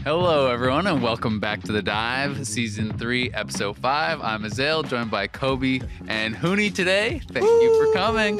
Hello, everyone, and welcome back to The Dive, Season 3, Episode 5. I'm Azael, joined by Kobe and Huni today. Thank you for coming.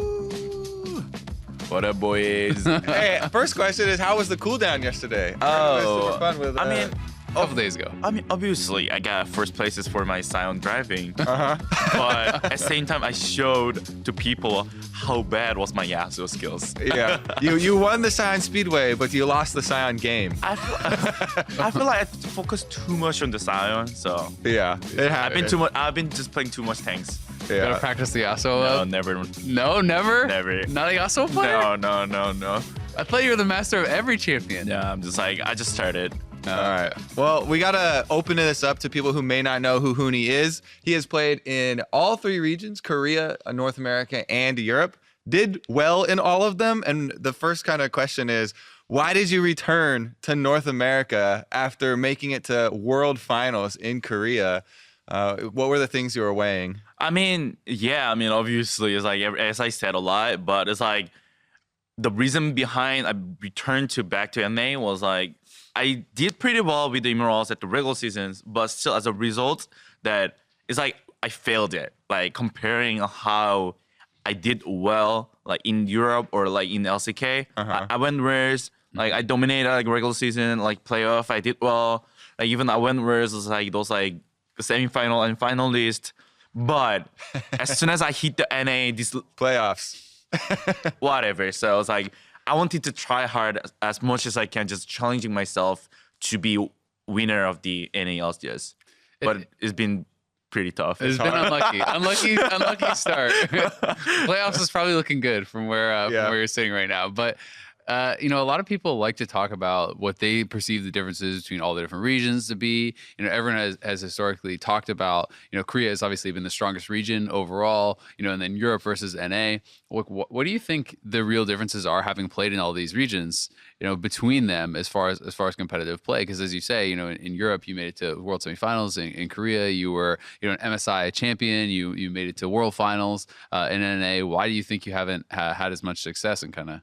What up, boys? Hey, first question is, how was the cooldown yesterday? Super fun with, a couple days ago. I mean, obviously, I got first places for my Scion driving. But at the same time, I showed to people how bad was my Yasuo skills. Yeah, you won the Scion Speedway, but you lost the Scion game. I feel like I focused too much on the Scion, so Yeah, it happened. I've been just playing too much tanks. Gotta Yeah. practice the Yasuo No, up? never. No, never? Never. Not a Yasuo player? No. I thought you were the master of every champion. Yeah, I'm just like, I just started. All right. Well, we gotta open this up to people who may not know who Huni is. He has played in all three regions: Korea, North America, and Europe. Did well in all of them. And the first kind of question is, why did you return to North America after making it to World Finals in Korea? What were the things you were weighing? Obviously, it's like, as I said a lot, but it's like the reason behind I returned back to NA was like I did pretty well with the Emeralds at the regular seasons, but still as a result that it's like I failed it. Like comparing how I did well like in Europe or like in LCK, I went worse. Like I dominated like regular season, like playoff, I did well. Like even I went worse, it's like those like semi-final and finalist. But as soon as I hit the NA, this Playoffs. whatever. So it's like I wanted to try hard as much as I can, just challenging myself to be winner of the NA LCS. But it's been pretty tough. It's been unlucky. Unlucky start. Playoffs is probably looking good from where you're sitting right now. But a lot of people like to talk about what they perceive the differences between all the different regions to be. Everyone has historically talked about, Korea has obviously been the strongest region overall, and then Europe versus NA. What do you think the real differences are, having played in all these regions, between them as far as competitive play? Because as you say, in Europe, you made it to World Semifinals. In Korea, you were, an MSI champion. You made it to World Finals. In NA, why do you think you haven't had as much success and kind of?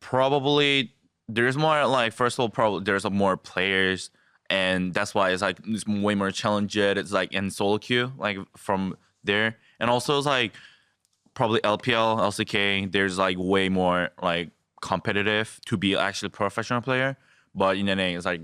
Probably there's more like, first of all, probably there's more players, and that's why it's like it's way more challenging. It's like in solo queue, like from there, and also it's like probably LPL, LCK. There's like way more like competitive to be actually professional player, but in NA it's like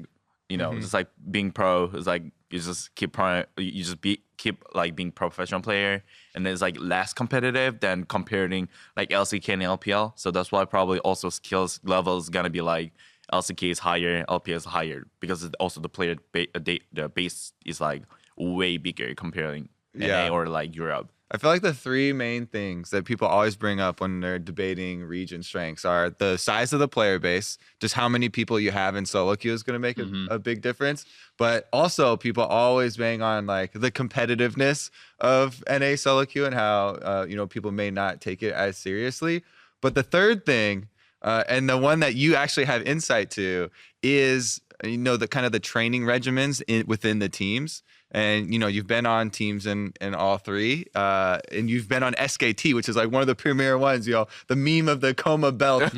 it's like being pro. It's like you just keep like being professional player, and it's like less competitive than comparing like LCK and LPL. So that's why probably also skills level is gonna be like LCK is higher, LPL is higher, because also the player the base is like way bigger comparing NA or like Europe. I feel like the three main things that people always bring up when they're debating region strengths are the size of the player base, just how many people you have in solo queue is going to make a big difference. But also people always bang on like the competitiveness of NA solo queue and how, people may not take it as seriously. But the third thing, and the one that you actually have insight to, is, the kind of the training regimens within the teams. And, you've been on teams in all three, and you've been on SKT, which is like one of the premier ones, the meme of the Coma belt.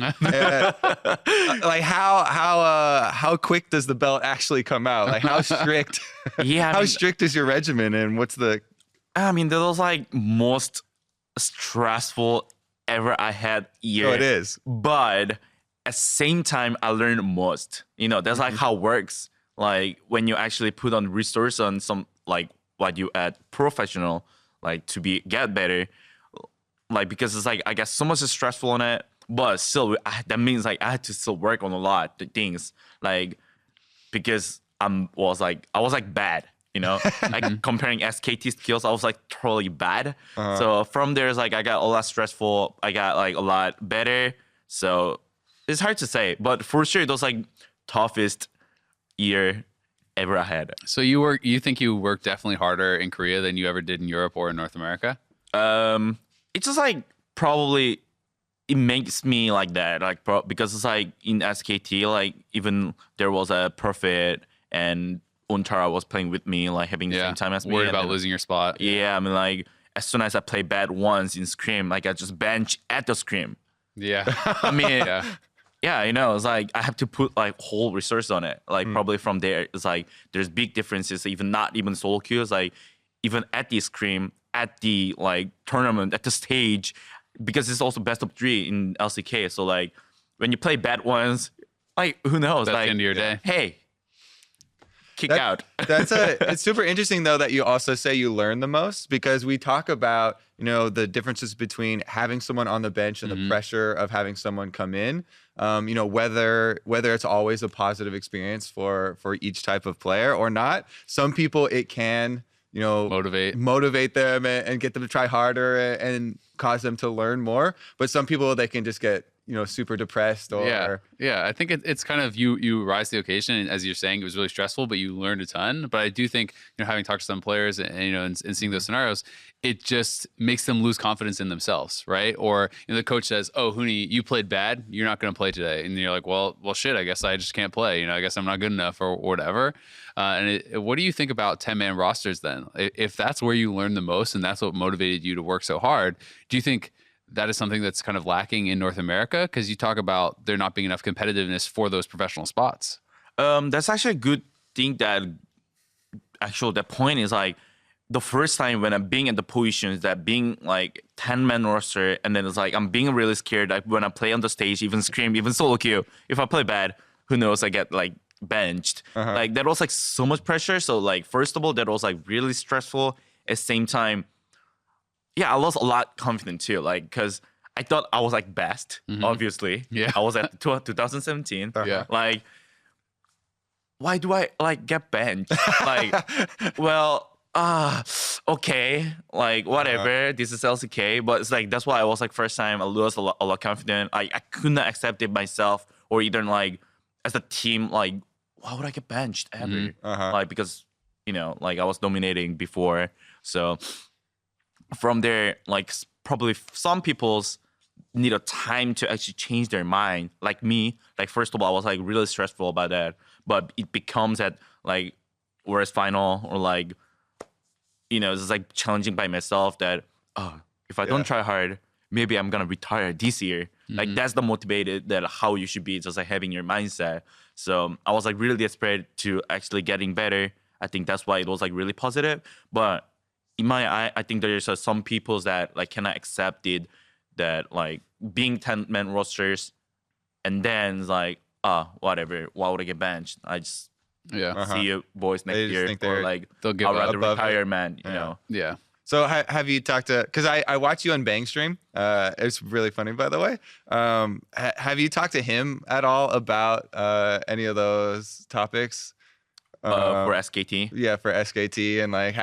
Like how quick does the belt actually come out? Like how strict, strict is your regimen, and what's the... that was like most stressful ever I had year. Oh, it is. But at the same time, I learned most. That's like how it works. Like when you actually put on resource on some like what you add professional, like to get better, like because it's like I got so much stressful on it, but still that means like I had to still work on a lot of things, like because I was like bad, like comparing SKT skills, I was like totally bad. So from there, it's like I got a lot stressful, I got like a lot better. So it's hard to say, but for sure those like toughest year ever I had. So you think you worked definitely harder in Korea than you ever did in Europe or in North America? It's just like probably it makes me like that, like because it's like in SKT, like even there was a Prophet and Untara was playing with me, like having the same time as me. Worried about losing your spot. Yeah, like as soon as I play bad once in Scrim, like I just bench at the Scrim. Yeah. I mean, Yeah, it's like I have to put like whole resource on it. Like probably from there, it's like there's big differences. Even not even solo queues, like even at the scrim, at the like tournament, at the stage, because it's also best of 3 in LCK. So like when you play bad ones, like who knows? That's like the end of your day. Hey, kick out. It's super interesting though that you also say you learn the most, because we talk about the differences between having someone on the bench and the pressure of having someone come in. Whether it's always a positive experience for each type of player or not. Some people it can motivate them and get them to try harder and cause them to learn more. But some people they can just get super depressed or I think it's kind of you rise to the occasion, and as you're saying, it was really stressful, but you learned a ton. But I do think having talked to some players and seeing those scenarios, it just makes them lose confidence in themselves, right? Or the coach says, "Oh, Huni, you played bad. You're not going to play today," and you're like, "Well, shit. I guess I just can't play. I guess I'm not good enough or whatever." What do you think about 10-man rosters then? If that's where you learn the most and that's what motivated you to work so hard, do you think that is something that's kind of lacking in North America? Because you talk about there not being enough competitiveness for those professional spots. That's actually a good thing that point is like the first time when I'm being in the positions that being like 10-man roster, and then it's like I'm being really scared like when I play on the stage, even scream, even solo queue. If I play bad, who knows, I get like benched. Like that was like so much pressure. So like first of all, that was like really stressful. At the same time, yeah, I lost a lot of confidence too. Like because I thought I was like best, obviously. Yeah. I was at 2017. Yeah. Like, why do I like get benched? Like, well, okay, like whatever. This is LCK, but it's like that's why I was like first time I lost a lot of confidence. I could not accept it myself, or either like as a team, like why would I get benched ever? Like because like I was dominating before, so from there, like probably some people's need a time to actually change their mind. Like me, like first of all, I was like really stressful about that, but it becomes at like worst final or like it's like challenging by myself that if I don't try hard, maybe I'm gonna retire this year. Like that's the motivated that how you should be, just like having your mindset. So I was like really desperate to actually getting better. I think that's why it was like really positive. But in my eye, I think there's some people that like cannot accept it, that like being 10-man rosters, and then it's like whatever. Why would I get benched? I just see you boys next year, or like they'll give I'd rather up. retire, man. You know. Yeah. So have you talked to? Because I watch you on Bang stream. It's really funny, by the way. Have you talked to him at all about any of those topics? For SKT? Yeah, for SKT, and like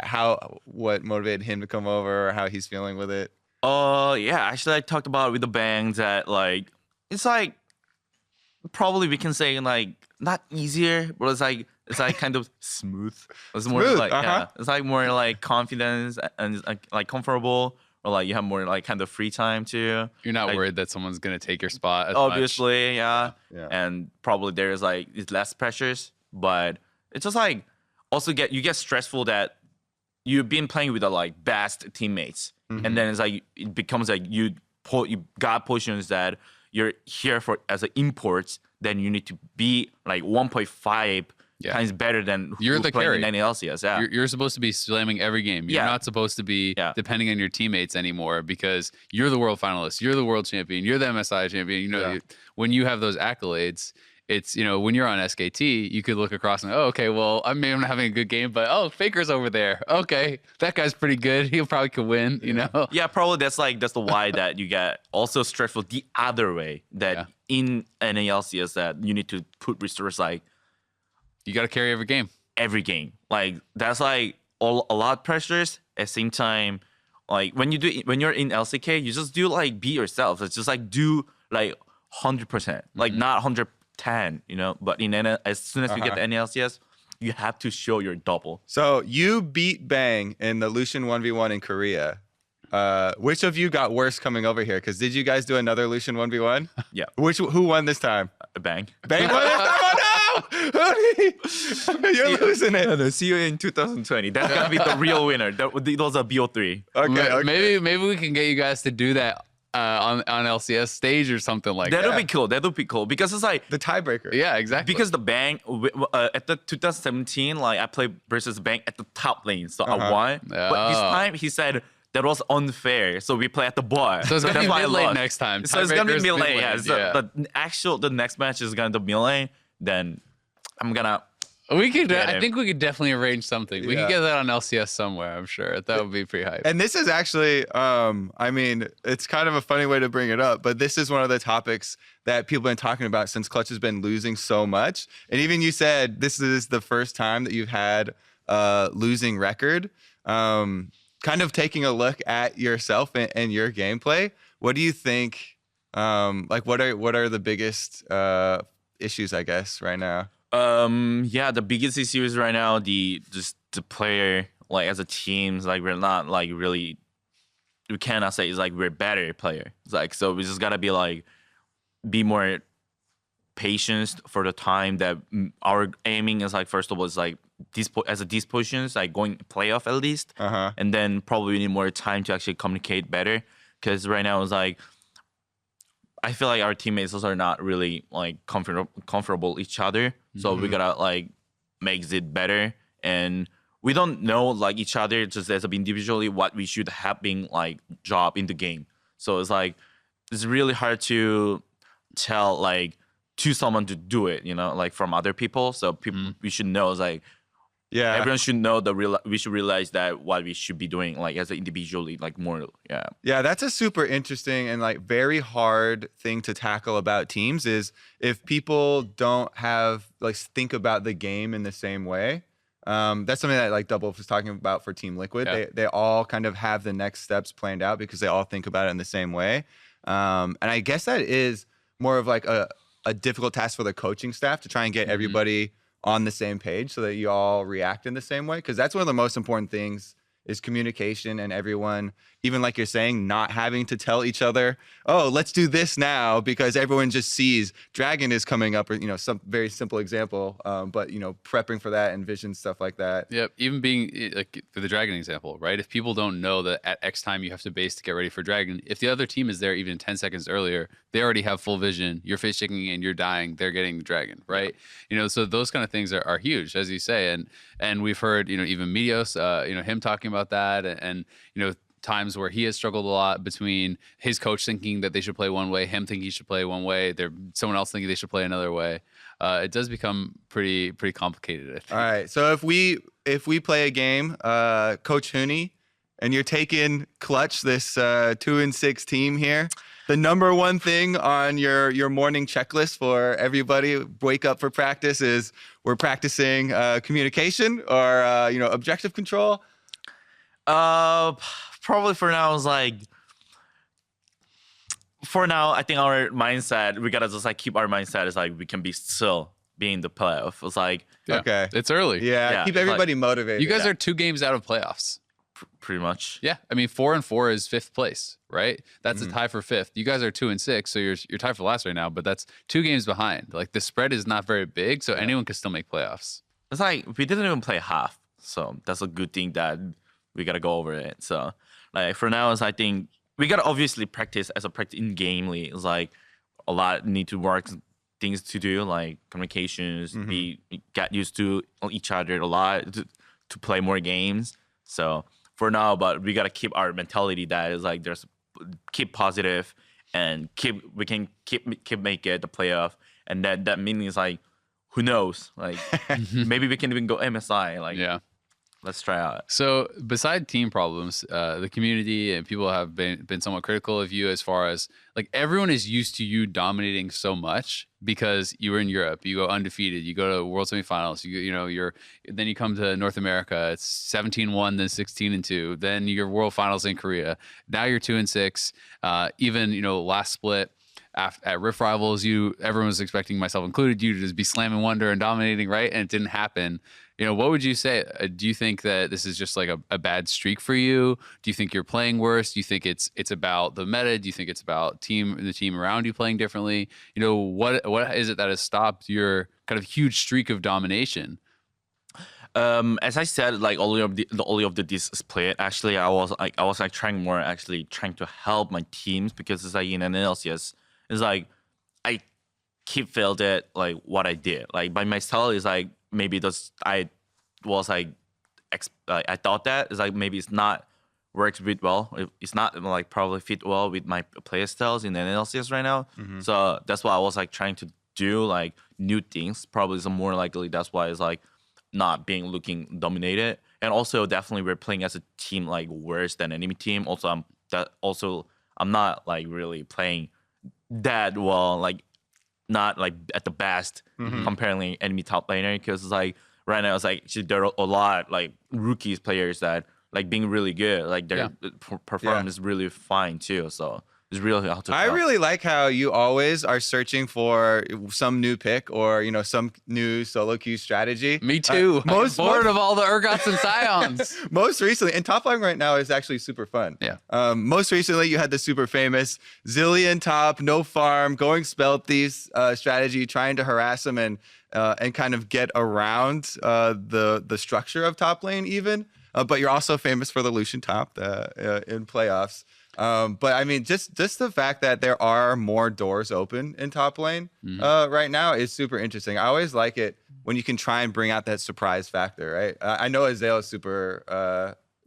what motivated him to come over, or how he's feeling with it. Yeah, actually I talked about it with the Bangs that like it's like probably we can say like not easier, but it's like kind of smooth. It's more like it's like more like confidence and like comfortable, or like you have more like kind of free time too. You're not like, worried that someone's gonna take your spot as obviously, much. Yeah. And probably there's like it's less pressures, but it's just like also you get stressful that you've been playing with the like best teammates, and then it's like it becomes like you got positions that you're here for as an imports, then you need to be like 1.5 times better than you're the carry in any LCS. Yeah, you're supposed to be slamming every game. You're not supposed to be depending on your teammates anymore, because you're the world finalist, you're the world champion, you're the MSI champion. When you have those accolades, it's when you're on SKT, you could look across and okay, well, I'm not having a good game, but Faker's over there. Okay, that guy's pretty good. He probably could win. Yeah, probably that's the why that you get also stressful the other way, that in any LCS that you need to put resources like you got to carry every game. Every game, like that's like a lot of pressures. At the same time, like when you're in LCK, you just do like be yourself. It's just like do like 100%, like not 110, but as soon as you get the NLCS, you have to show your double. So you beat Bang in the Lucian 1v1 in Korea. Which of you got worse coming over here? Because did you guys do another Lucian 1v1? Yeah. Who won this time? Bang. Bang won this time? Oh no! You're losing it. No, see you in 2020. That's gonna be the real winner. Those are BO3. Okay. Maybe we can get you guys to do that on LCS stage or something like that. That'll be cool. That'll be cool because it's like The tiebreaker. Yeah, exactly. because the Bang at the 2017, like I played versus Bang at the top lane, so I won. But this time he said that was unfair, so we play at the bar. So it's gonna be mid lane next time. So it's gonna be Tiebreaker's mid lane. mid-lane, Yeah. So the next match is gonna be mid lane. Then I'm gonna. We could. Get I him. think we could definitely arrange something. We Yeah. could get that on LCS somewhere. I'm sure that would be pretty hype. And this is actually, I mean, it's kind of a funny way to bring it up, but this is one of the topics that people have been talking about since Clutch has been losing so much. And even you said this is the first time that you've had a losing record. Kind of taking a look at yourself and your gameplay. What do you think? Like, what are the biggest issues, I guess, right now? Yeah, the biggest issue is right now the player, like as a team, like we're not like really, we cannot say it's like we're better player. It's like, so we just gotta be like be more patient for the time that our aiming is like, first of all, is like these positions, like going playoff at least, and then probably we need more time to actually communicate better, because right now it's like I feel like our teammates also are not really like comfortable each other, so we gotta like make it better, and we don't know like each other just as individually what we should have been like job in the game. So it's like it's really hard to tell like to someone to do it, you know, like from other people. So people we should know is like everyone should know we should realize that what we should be doing like as an individually like more Yeah, that's a super interesting and like very hard thing to tackle about teams is if people don't have like think about the game in the same way. That's something that like Double was talking about for Team Liquid. Yeah. They all kind of have the next steps planned out because they all think about it in the same way. And I guess that is more of like a difficult task for the coaching staff to try and get everybody on the same page so that you all react in the same way. Because that's one of the most important things is communication, and everyone, even like you're saying, not having to tell each other, oh, let's do this now, because everyone just sees Dragon is coming up, or, you know, some very simple example, but, you know, prepping for that and vision, stuff like that. Yep. Even being like for the Dragon example, right? If people don't know that at X time you have to base to get ready for Dragon, if the other team is there even 10 seconds earlier, they already have full vision. You're face checking and you're dying. They're getting the Dragon, right? You know, so those kind of things are huge, as you say. And we've heard, you know, even Medios, you know, him talking about that, and you know, times where he has struggled a lot between his coach thinking that they should play one way, him thinking he should play one way, someone else thinking they should play another way. It does become pretty complicated, I think. All right, so if we play a game, Coach Huni, and you're taking Clutch, this 2-6 team here, the number one thing on your morning checklist for everybody wake up for practice is we're practicing communication or you know, objective control. Probably for now is like, for now I think our mindset, we gotta just like keep our mindset is like we can be still being the playoff. It's like Okay, It's early. yeah, keep everybody motivated. You guys are 2 games out of playoffs. pretty much. Yeah, I mean 4-4 is 5th place, right? That's a tie for 5th. You guys are 2-6, so you're tied for last right now, but that's 2 games behind. Like the spread is not very big, so anyone can still make playoffs. It's like we didn't even play half, so that's a good thing that we gotta go over it. So like for now, is I think we gotta obviously practice as a practice in gamely. It's like a lot need to work things to do, like communications, get used to each other a lot to play more games. So for now, but we gotta keep our mentality that is like there's keep positive and we can keep make it the playoff, and that means like who knows, like maybe we can even go MSI. Like Yeah. let's try out. So beside team problems, the community and people have been somewhat critical of you as far as like everyone is used to you dominating so much because you were in Europe, you go undefeated, you go to World Semifinals, then you come to North America, it's 17-1, then 16-2, then your World Finals in Korea. Now you're 2-6. Even last split. At Rift Rivals, everyone was expecting, myself included, you to just be slamming Wonder and dominating, right? And it didn't happen. What would you say? Do you think that this is just like a bad streak for you? Do you think you're playing worse? Do you think it's about the meta? Do you think it's about the team around you playing differently? What is it that has stopped your kind of huge streak of domination? As I said, like all of this split. Actually, I was like trying to help my teams because it's like in an LCS, it's like I keep failed at like what I did. Like by myself is like maybe I was like I thought that is like maybe it's not works with well. It's not like probably fit well with my play styles in an LCS right now. So that's why I was like trying to do like new things. Probably some more likely that's why it's like not being looking dominated. And also definitely we're playing as a team like worse than enemy team. I'm not like really playing that well, like not like at the best comparing enemy top laner because it's like right now it's like there are a lot like rookies players that like being really good, like their performance is really fine too. So it's really hard to I really like how you always are searching for some new pick or some new solo queue strategy. Me too. I'm bored of all the Urgots and Scions. Most recently, and top lane right now is actually super fun. Yeah. Most recently, you had the super famous Zillion top, no farm, going spell thieves strategy, trying to harass them and kind of get around the structure of top lane even. But you're also famous for the Lucian top in playoffs. But I mean, just the fact that there are more doors open in top lane right now is super interesting. I always like it when you can try and bring out that surprise factor, right? I know Azael is super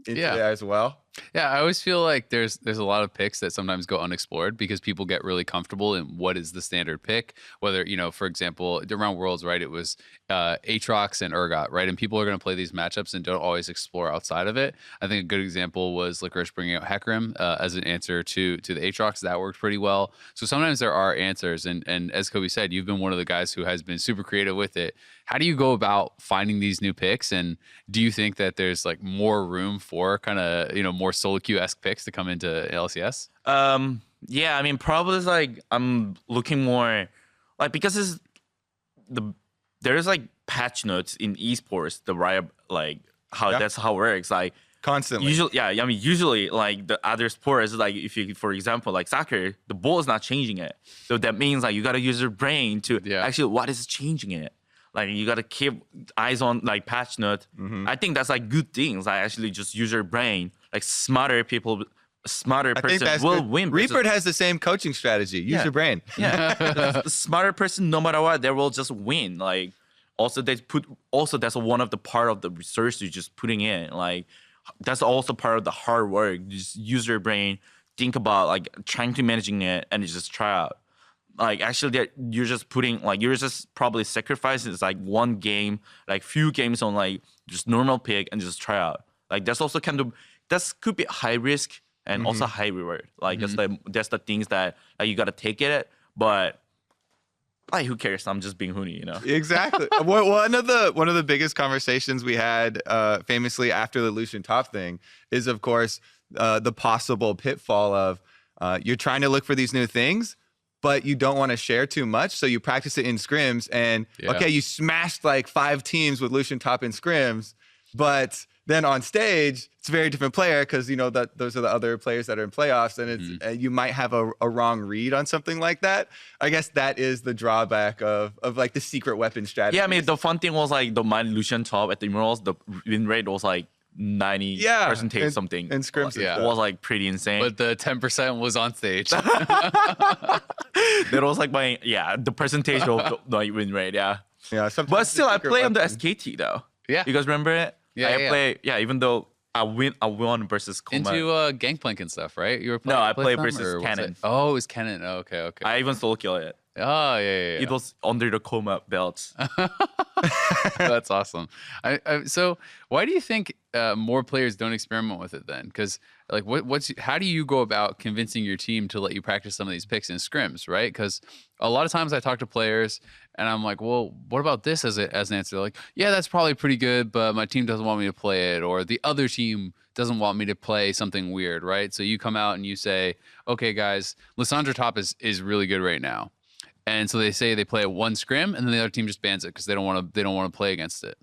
into that as well. Yeah, I always feel like there's a lot of picks that sometimes go unexplored because people get really comfortable in what is the standard pick. Whether, for example, around Worlds, right, it was Aatrox and Urgot, right? And people are going to play these matchups and don't always explore outside of it. I think a good example was Licorice bringing out Hecarim as an answer to the Aatrox. That worked pretty well. So sometimes there are answers. And as Kobe said, you've been one of the guys who has been super creative with it. How do you go about finding these new picks? And do you think that there's like more room for kind of, more solo queue-esque picks to come into LCS? Yeah, I mean, probably like I'm looking more like because there's like patch notes in esports, the right like how that's how it works. Like Constantly. Usually like the other sports, like if you, for example, like soccer, the ball is not changing it. So that means like you got to use your brain to actually what is changing it. Like you got to keep eyes on like patch note. I think that's like good things. Like actually just use your brain. Like smarter person will win. Reaper has the same coaching strategy. Use your brain. Yeah, the smarter person, no matter what, they will just win. Like also that's one of the part of the research you're just putting in. Like that's also part of the hard work. Just use your brain, think about like trying to managing it, and just try out. Like actually, you're just putting like you're just probably sacrificing like one game, like few games on like just normal pick and just try out. Like that's also that could be high risk and also high reward. Like that's the things that like, you gotta take it. But like who cares? I'm just being Huni, Exactly. One of the biggest conversations we had famously after the Lucian top thing is of course the possible pitfall of you're trying to look for these new things, but you don't want to share too much. So you practice it in scrims and okay, you smashed like 5 teams with Lucian top in scrims, but then on stage, it's a very different player because that those are the other players that are in playoffs, and it's you might have a wrong read on something like that. I guess that is the drawback of like the secret weapon strategy. Yeah, I mean the fun thing was like my Lucian top at the Emeralds, the win rate was like 90% something. And scrims, it was like pretty insane. But the 10% was on stage. That was like the percentage of the win rate. Yeah. But still, I play on the SKT though. Yeah, you guys remember it? I play. Yeah, even though I won versus Koma. Into Gangplank and stuff, right? You were playing. No, I played versus Cannon. Oh, it was Cannon. Oh, okay. I even solo kill it. Oh, yeah. It was under the Koma belt. That's awesome. So why do you think more players don't experiment with it then? Because like, how do you go about convincing your team to let you practice some of these picks in scrims, right? Because a lot of times I talk to players and I'm like, well, what about this as an answer? They're like, yeah, that's probably pretty good, but my team doesn't want me to play it, or the other team doesn't want me to play something weird, right? So you come out and you say, okay, guys, Lissandra top is really good right now. And so they say they play one scrim, and then the other team just bans it because they don't want to play against it.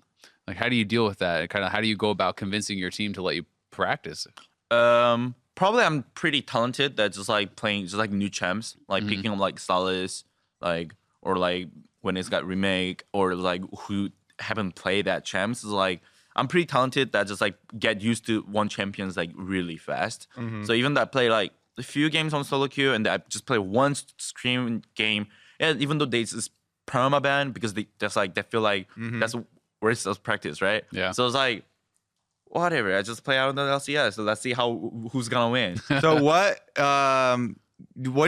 Like, how do you deal with that? Kind of, how do you go about convincing your team to let you practice? Probably I'm pretty talented. That just like playing just like new champs, like picking up like Salas, like or like when it's got remake or like who haven't played that champs is like I'm pretty talented that just like get used to one champions like really fast. So even though I play like a few games on solo queue and I just play one scream game, and even though they just permaban because they feel like that's worse as practice, right? Yeah. So it's like whatever. I just play out on the LCS. So let's see who's gonna win. So what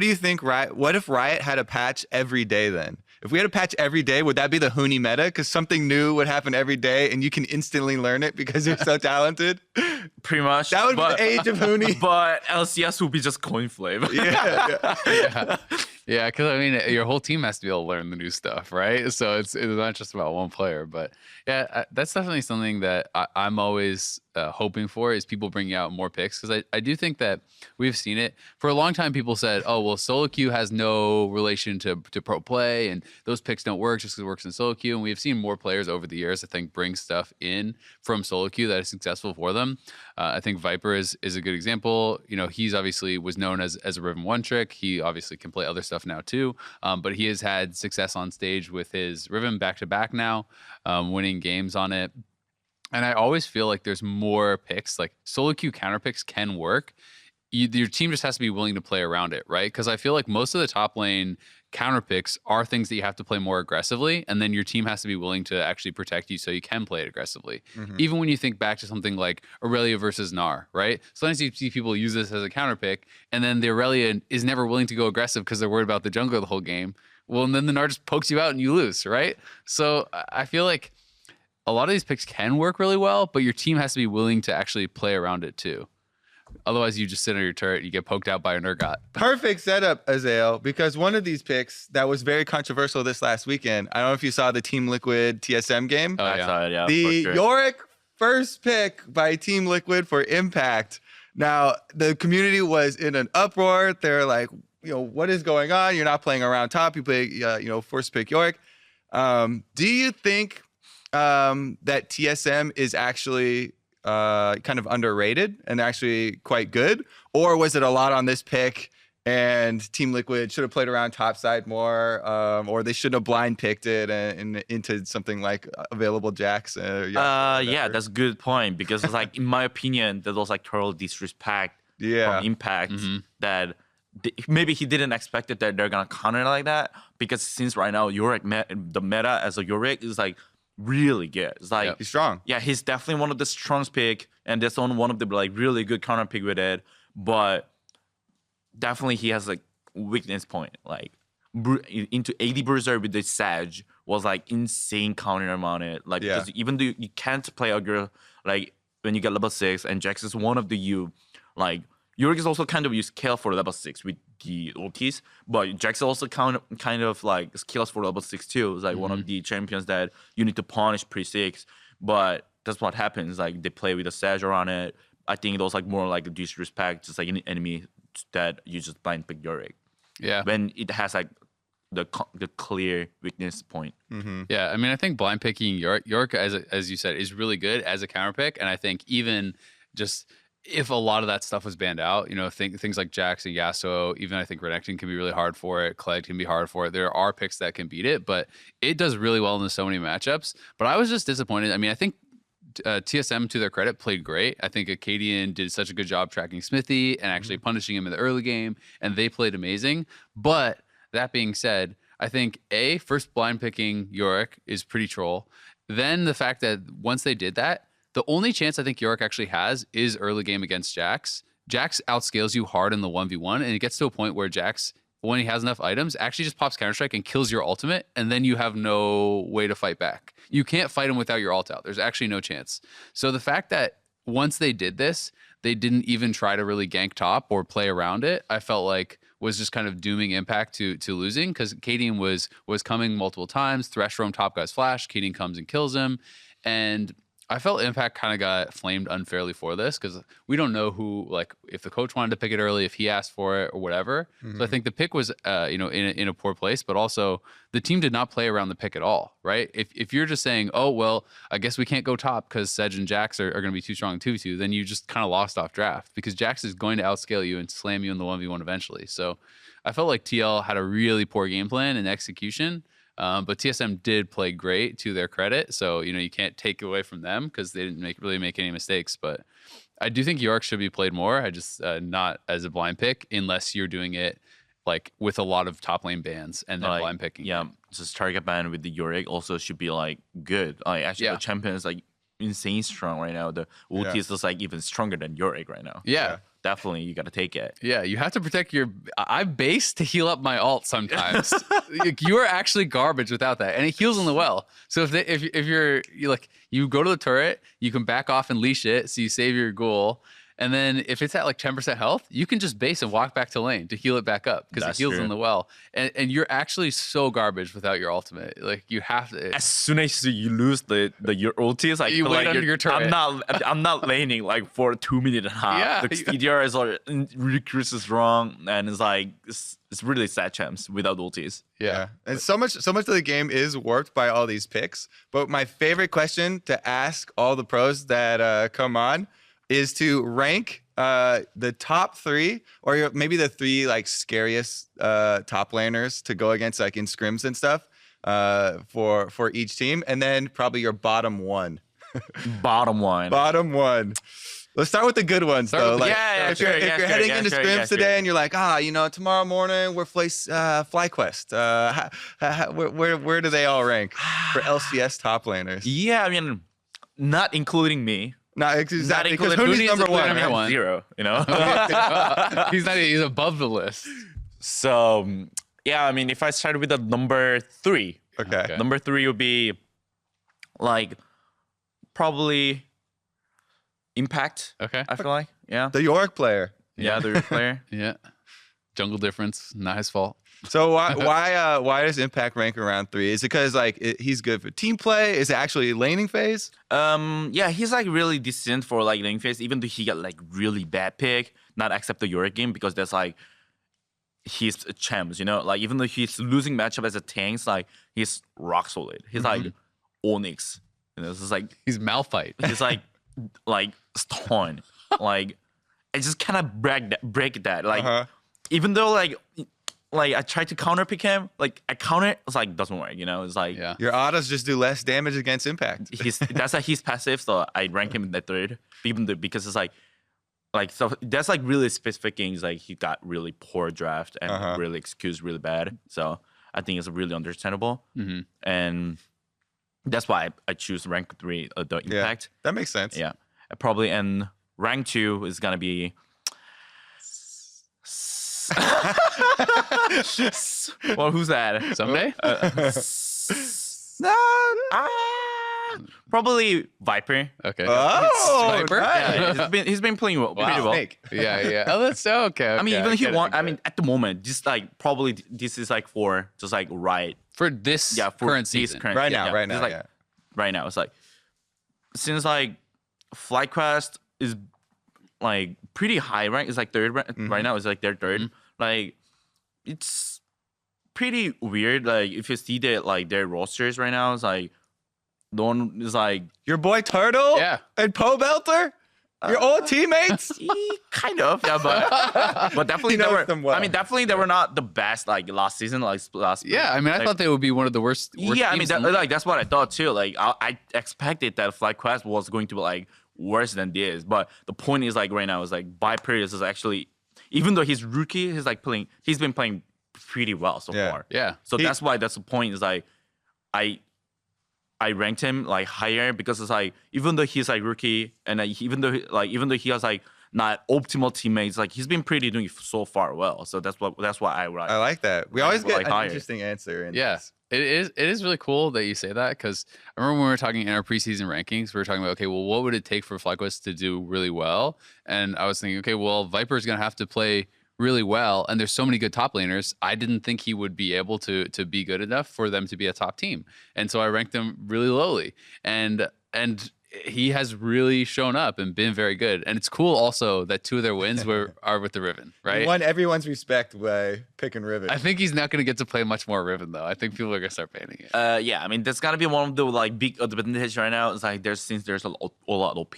do you think? What if Riot had a patch every day then? If we had a patch every day, would that be the Huni meta? Because something new would happen every day, and you can instantly learn it because you're so talented. Pretty much. That would be the age of Huni. But LCS would be just coin flip. Yeah, because I mean, your whole team has to be able to learn the new stuff, right? So it's not just about one player. But yeah, that's definitely something that I'm always hoping for is people bringing out more picks, because I do think that we've seen it for a long time. People said, "Oh, well, solo queue has no relation to pro play, and those picks don't work just because it works in solo queue." And we have seen more players over the years, I think, bring stuff in from solo queue that is successful for them. I think Viper is a good example. You know, he's obviously was known as a Riven one trick. He obviously can play other stuff now too, but he has had success on stage with his Riven back to back now, winning games on it. And I always feel like there's more picks, like solo queue counter picks can work. Your team just has to be willing to play around it, right? Because I feel like most of the top lane counter picks are things that you have to play more aggressively, and then your team has to be willing to actually protect you so you can play it aggressively. Even when you think back to something like Aurelia versus Gnar, right? Sometimes you see people use this as a counter pick, and then the Aurelia is never willing to go aggressive because they're worried about the jungler the whole game. Well, and then the Gnar just pokes you out and you lose, right? So I feel like a lot of these picks can work really well, but your team has to be willing to actually play around it too. Otherwise, you just sit on your turret, you get poked out by a Nurgot. Perfect setup, Azael, because one of these picks that was very controversial this last weekend, I don't know if you saw the Team Liquid TSM game. Oh, I saw it, yeah. The for sure. Yorick first pick by Team Liquid for Impact. Now, the community was in an uproar. They're like, what is going on? You're not playing around top. You play, first pick Yorick. Do you think that TSM is actually kind of underrated and actually quite good? Or was it a lot on this pick and Team Liquid should have played around top side more, or they shouldn't have blind picked it and into something like available jacks? Yeah, that's a good point, because it's like, in my opinion, that was like total disrespect from Impact that maybe he didn't expect it that they're gonna counter like that, because since right now Yorick the meta as a Yorick is like really good. It's like he's strong. Yeah, he's definitely one of the strongest pick, and that's one of the like really good counter pick with it. But definitely he has like weakness point. Like into 80 Bruiser with the Sag was like insane counter on it. Like because even though you can't play a girl like when you get level 6, and Jax is one of the like Yorick is also kind of use scale for level 6 with the ultis, but Jax also kind of like skills for level 6 too. It's like one of the champions that you need to punish pre-6, but that's what happens. Like they play with a Sage on it. I think it was like more like a disrespect, just like an enemy that you just blind pick Yorick. Yeah. When it has like the clear weakness point. Yeah, I mean, I think blind picking Yorick as you said, is really good as a counter pick, and I think even just if a lot of that stuff was banned out, things like Jax and Yasuo, even I think Renekton can be really hard for it. Kled can be hard for it. There are picks that can beat it, but it does really well in so many matchups. But I was just disappointed. I mean, I think TSM, to their credit, played great. I think Acadian did such a good job tracking Smithy and actually punishing him in the early game, and they played amazing. But that being said, I think first blind picking Yorick is pretty troll. Then the fact that once they did that, the only chance I think Yorick actually has is early game against Jax. Jax outscales you hard in the 1v1, and it gets to a point where Jax, when he has enough items, actually just pops Counter-Strike and kills your ultimate, and then you have no way to fight back. You can't fight him without your ult out. There's actually no chance. So the fact that once they did this, they didn't even try to really gank top or play around it, I felt like was just kind of dooming Impact to losing, because Cadian was coming multiple times. Thresh roam top guy's flash. Cadian comes and kills him. And I felt Impact kind of got flamed unfairly for this, because we don't know who, like, if the coach wanted to pick it early, if he asked for it or whatever. So I think the pick was, in a poor place, but also the team did not play around the pick at all, right? If you're just saying, oh, well, I guess we can't go top because Sedge and Jax are going to be too strong in 2v2, then you just kind of lost off draft, because Jax is going to outscale you and slam you in the 1v1 eventually. So I felt like TL had a really poor game plan and execution. But TSM did play great to their credit. So, you can't take away from them because they didn't really make any mistakes. But I do think York should be played more. I just not as a blind pick unless you're doing it like with a lot of top lane bans and then blind picking. Yeah, just target ban with the Yorick also should be like good. Like actually, the champion is like insane strong right now. The ulti is just like even stronger than Yorick right now. Yeah. Definitely, you got to take it. Yeah, you have to protect your. I base to heal up my ult sometimes. You are actually garbage without that, and it heals in the well. So if you're like you go to the turret, you can back off and leash it, so you save your ghoul. And then if it's at like 10% health, you can just base and walk back to lane to heal it back up because it heals in the well. And you're actually so garbage without your ultimate. Like you have to. As soon as you lose your ulti, it's like you wait under your turret. I'm not laning like for 2 minutes and a half. Yeah, the CDR is like recruits is wrong, and it's like it's really sad champs without ultis. Yeah. And so much of the game is warped by all these picks. But my favorite question to ask all the pros that come on is to rank the top 3 or maybe the 3 like scariest top laners to go against like in scrims and stuff for each team, and then probably your bottom 1. Bottom 1. Bottom 1. Let's start with the good ones though. Like, if you're heading into scrims today and you're like, tomorrow morning we're FlyQuest. Where do they all rank for LCS top laners? Yeah, I mean, not including me. Not exactly, because Huni's number 1. 0, He's above the list. So, yeah, I mean, if I started with the number 3. Okay. Number 3 would be, like, probably Impact. Okay. I feel like, yeah. The York player. Yeah, the York player. Yeah. Jungle difference, not his fault. So why does Impact rank around 3? Is it because he's good for team play? Is it actually laning phase? Yeah, he's like really decent for like laning phase, even though he got like really bad pick, not accept the Yorick game because that's like he's a champs, like even though he's losing matchup as a tank, like he's rock solid. He's like Onyx, this is like he's Malphite. He's like Stone, like I just kind of break that, like even though like I tried to counter pick him, like I counter it's like doesn't work, it's like your autos just do less damage against Impact. That's like he's passive, so I rank him in the 3rd, even though because it's like so that's like really specific games, like he got really poor draft and really executed really bad, so I think it's really understandable, and that's why I choose rank 3 the Impact. That makes sense. Yeah, probably, and rank 2 is gonna be well, who's that? Someday? Probably Viper. Okay. Oh, Viper? Nice. Yeah, he's been playing pretty well. Yeah. Oh, that's so okay. I mean, even if he won, I mean, at the moment, just like probably this is like for just like for this current season. Right now. Right now, it's like since like FlyQuest is like pretty high rank. It's like 3rd rank right now. It's like their 3rd. Like it's pretty weird. Like if you see their rosters right now, it's like the one is like your boy Turtle, and Poe Belter, your old teammates. Kind of, yeah, but definitely they were. Well. I mean, definitely they were not the best like last season, like last. Yeah, I mean, I thought they would be one of the worst yeah, I mean, that's what I thought too. Like I expected that FlyQuest was going to be like worse than this, but the point is like right now is like Viper is actually, even though he's rookie, he's been playing pretty well so far. Yeah. So that's the point is like I ranked him like higher because it's like even though he's like rookie and even though he has like not optimal teammates, like he's been pretty doing so far well. So that's why I like that. We always get an higher. Interesting answer. This. It is really cool that you say that because I remember when we were talking in our preseason rankings, we were talking about, okay, well, what would it take for FlyQuest to do really well? And I was thinking, okay, well, Viper's going to have to play really well, and there's so many good top laners. I didn't think he would be able to be good enough for them to be a top team, and so I ranked him really lowly. And he has really shown up and been very good. And it's cool also that 2 of their wins are with the Riven, right? He won everyone's respect by picking Riven. I think he's not going to get to play much more Riven though. I think people are going to start banning it. Yeah, I mean that's got to be one of the like big advantages right now. It's like there's a lot of OP,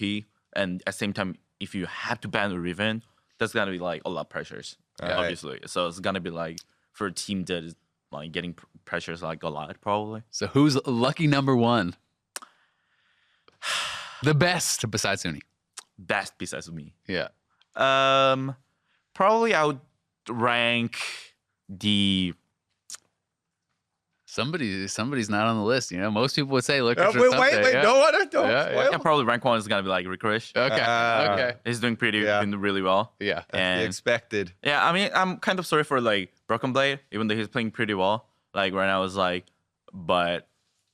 and at the same time, if you have to ban a Riven, that's gonna be like a lot of pressures, obviously. So it's gonna be like for a team that is like getting pressures like a lot probably. So who's lucky number one? The best besides Huni. Best besides me. Yeah. Probably I would rank the. Somebody's not on the list. You know, most people would say, "Look, wait, yeah. don't spoil. Yeah, probably rank one is gonna be like Ricorish. Okay. He's doing doing really well. Yeah. And Expected. yeah, I mean, I'm kind of sorry for like Broken Blade, even though he's playing pretty well. Like right now, it's like, but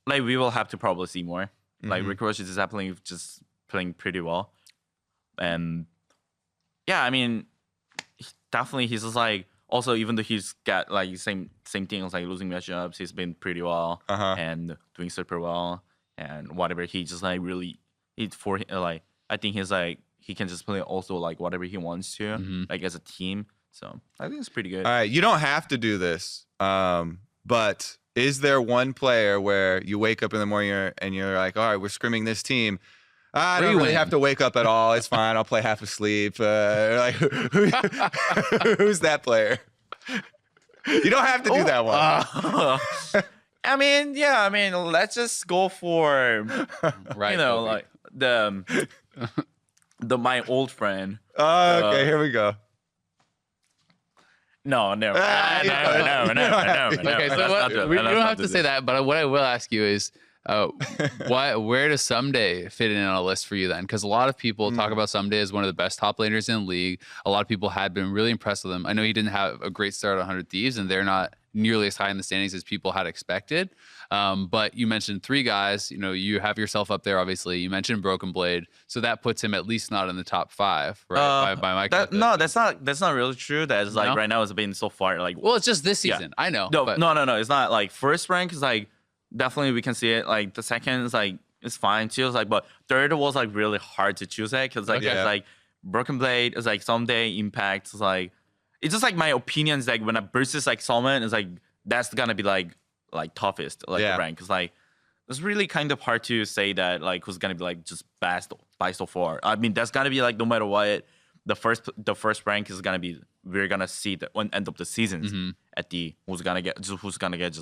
like we will have to probably see more. Like Ricorish is just playing pretty well, and yeah, I mean, definitely he's just like. Also, even though he's got like same things like losing matchups, he's been pretty well and doing super well and whatever. He just like really like I think he's like he can just play also like whatever he wants to like as a team. So I think it's pretty good. All right, you don't have to do this, but is there one player where you wake up in the morning and you're like, all right, we're scrimming this team. I don't really have to wake up at all. It's fine. I'll play half asleep. Like, who's that player? You don't have to do that one. I mean, yeah. I mean, let's just go for Right. you know, like the my old friend. Okay, here we go. No. Okay, so we don't have to say that, but what I will ask you is, where does Someday fit in on a list for you then? Because a lot of people talk about Someday as one of the best top laners in the league. A lot of people had been really impressed with him. I know he didn't have a great start at 100 Thieves, and they're not nearly as high in the standings as people had expected. But you mentioned three guys. You know, you have yourself up there, obviously. You mentioned Broken Blade, so that puts him at least not in the top 5, right? By my calculation. No, that's not really true. That's like right now it's been so far like. Well, it's just this season. I know. No. It's not like first rank is like. Definitely we can see it. Like the second is like it's fine too. It's like, but third was like really hard to choose it because like it's like Broken Blade is like Someday Impact is like it's just like my opinion is like when I versus like Salmon is like that's gonna be like toughest like the rank because like it's really kind of hard to say that like who's gonna be like just best by so far. I mean that's gonna be like no matter what the first rank is gonna be we're gonna see the end of the seasons at the who's gonna get just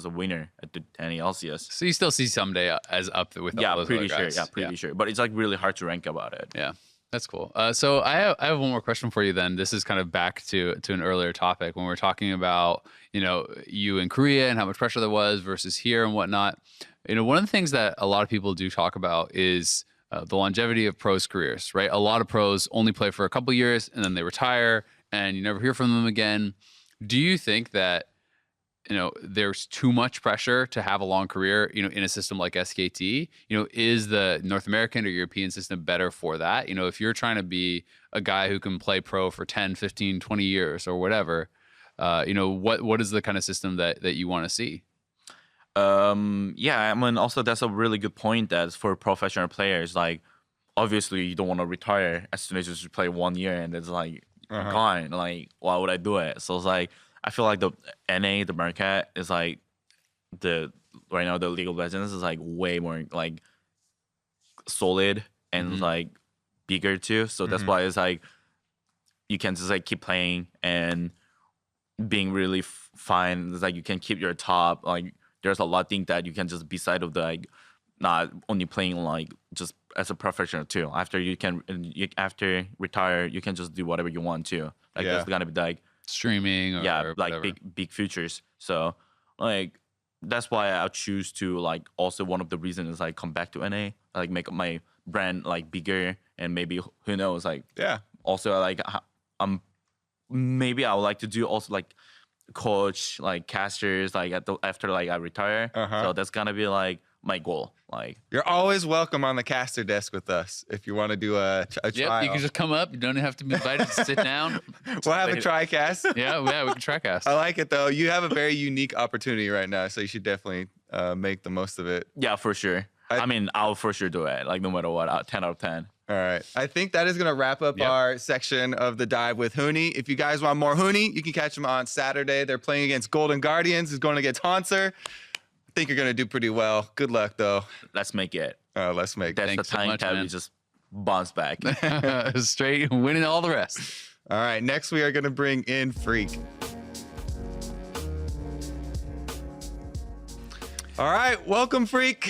a winner at the Huni LCS. So you still see Someday as up there with all those other guys. Pretty sure. But it's like really hard to rank about it. Yeah, that's cool. So I have one more question for you. Then this is kind of back to an earlier topic when we're talking about you in Korea and how much pressure there was versus here and whatnot. One of the things that a lot of people do talk about is the longevity of pros' careers. Right, a lot of pros only play for a couple years and then they retire. And you never hear from them again. Do you think that there's too much pressure to have a long career in a system like SKT? Is the North American or European system better for that? If you're trying to be a guy who can play pro for 10, 15, 20 years or whatever, what is the kind of system that you want to see? Yeah, I mean also that's a really good point that for professional players, like obviously you don't want to retire as soon as you play 1 year and it's like gone. Like, why would I do it? So it's like I feel like the NA, the market is like right now the League of Legends is like way more like solid and like bigger too. So that's why it's like you can just like keep playing and being really fine. It's like you can keep your top. Like there's a lot of things that you can just beside of the like not only playing like just as a professional too. After after retire, you can just do whatever you want to. Like there's gonna be like streaming or like whatever. big futures. So like that's why I choose to like also one of the reasons is like come back to NA, like make my brand like bigger and maybe who knows like also like maybe I would like to do also like coach like casters like after like I retire. So that's gonna be like my goal. Like you're always welcome on the caster desk with us if you want to do a trial. You can just come up. You don't have to be invited to sit down. We'll have a try cast. Yeah, we can try cast. I like it though. You have a very unique opportunity right now, so you should definitely make the most of it. Yeah, for sure. I mean, I'll for sure do it. Like no matter what, 10 out of 10. All right. I think that is going to wrap up our section of the dive with Huni. If you guys want more Huni, you can catch them on Saturday. They're playing against Golden Guardians, who's going against Hanser. I think you're going to do pretty well. Good luck, though. Let's make it. Let's make it. That's Thanks the time so much, that man. we just bounce back. Straight winning all the rest. All right. Next, we are going to bring in Phreak. All right, welcome, Phreak.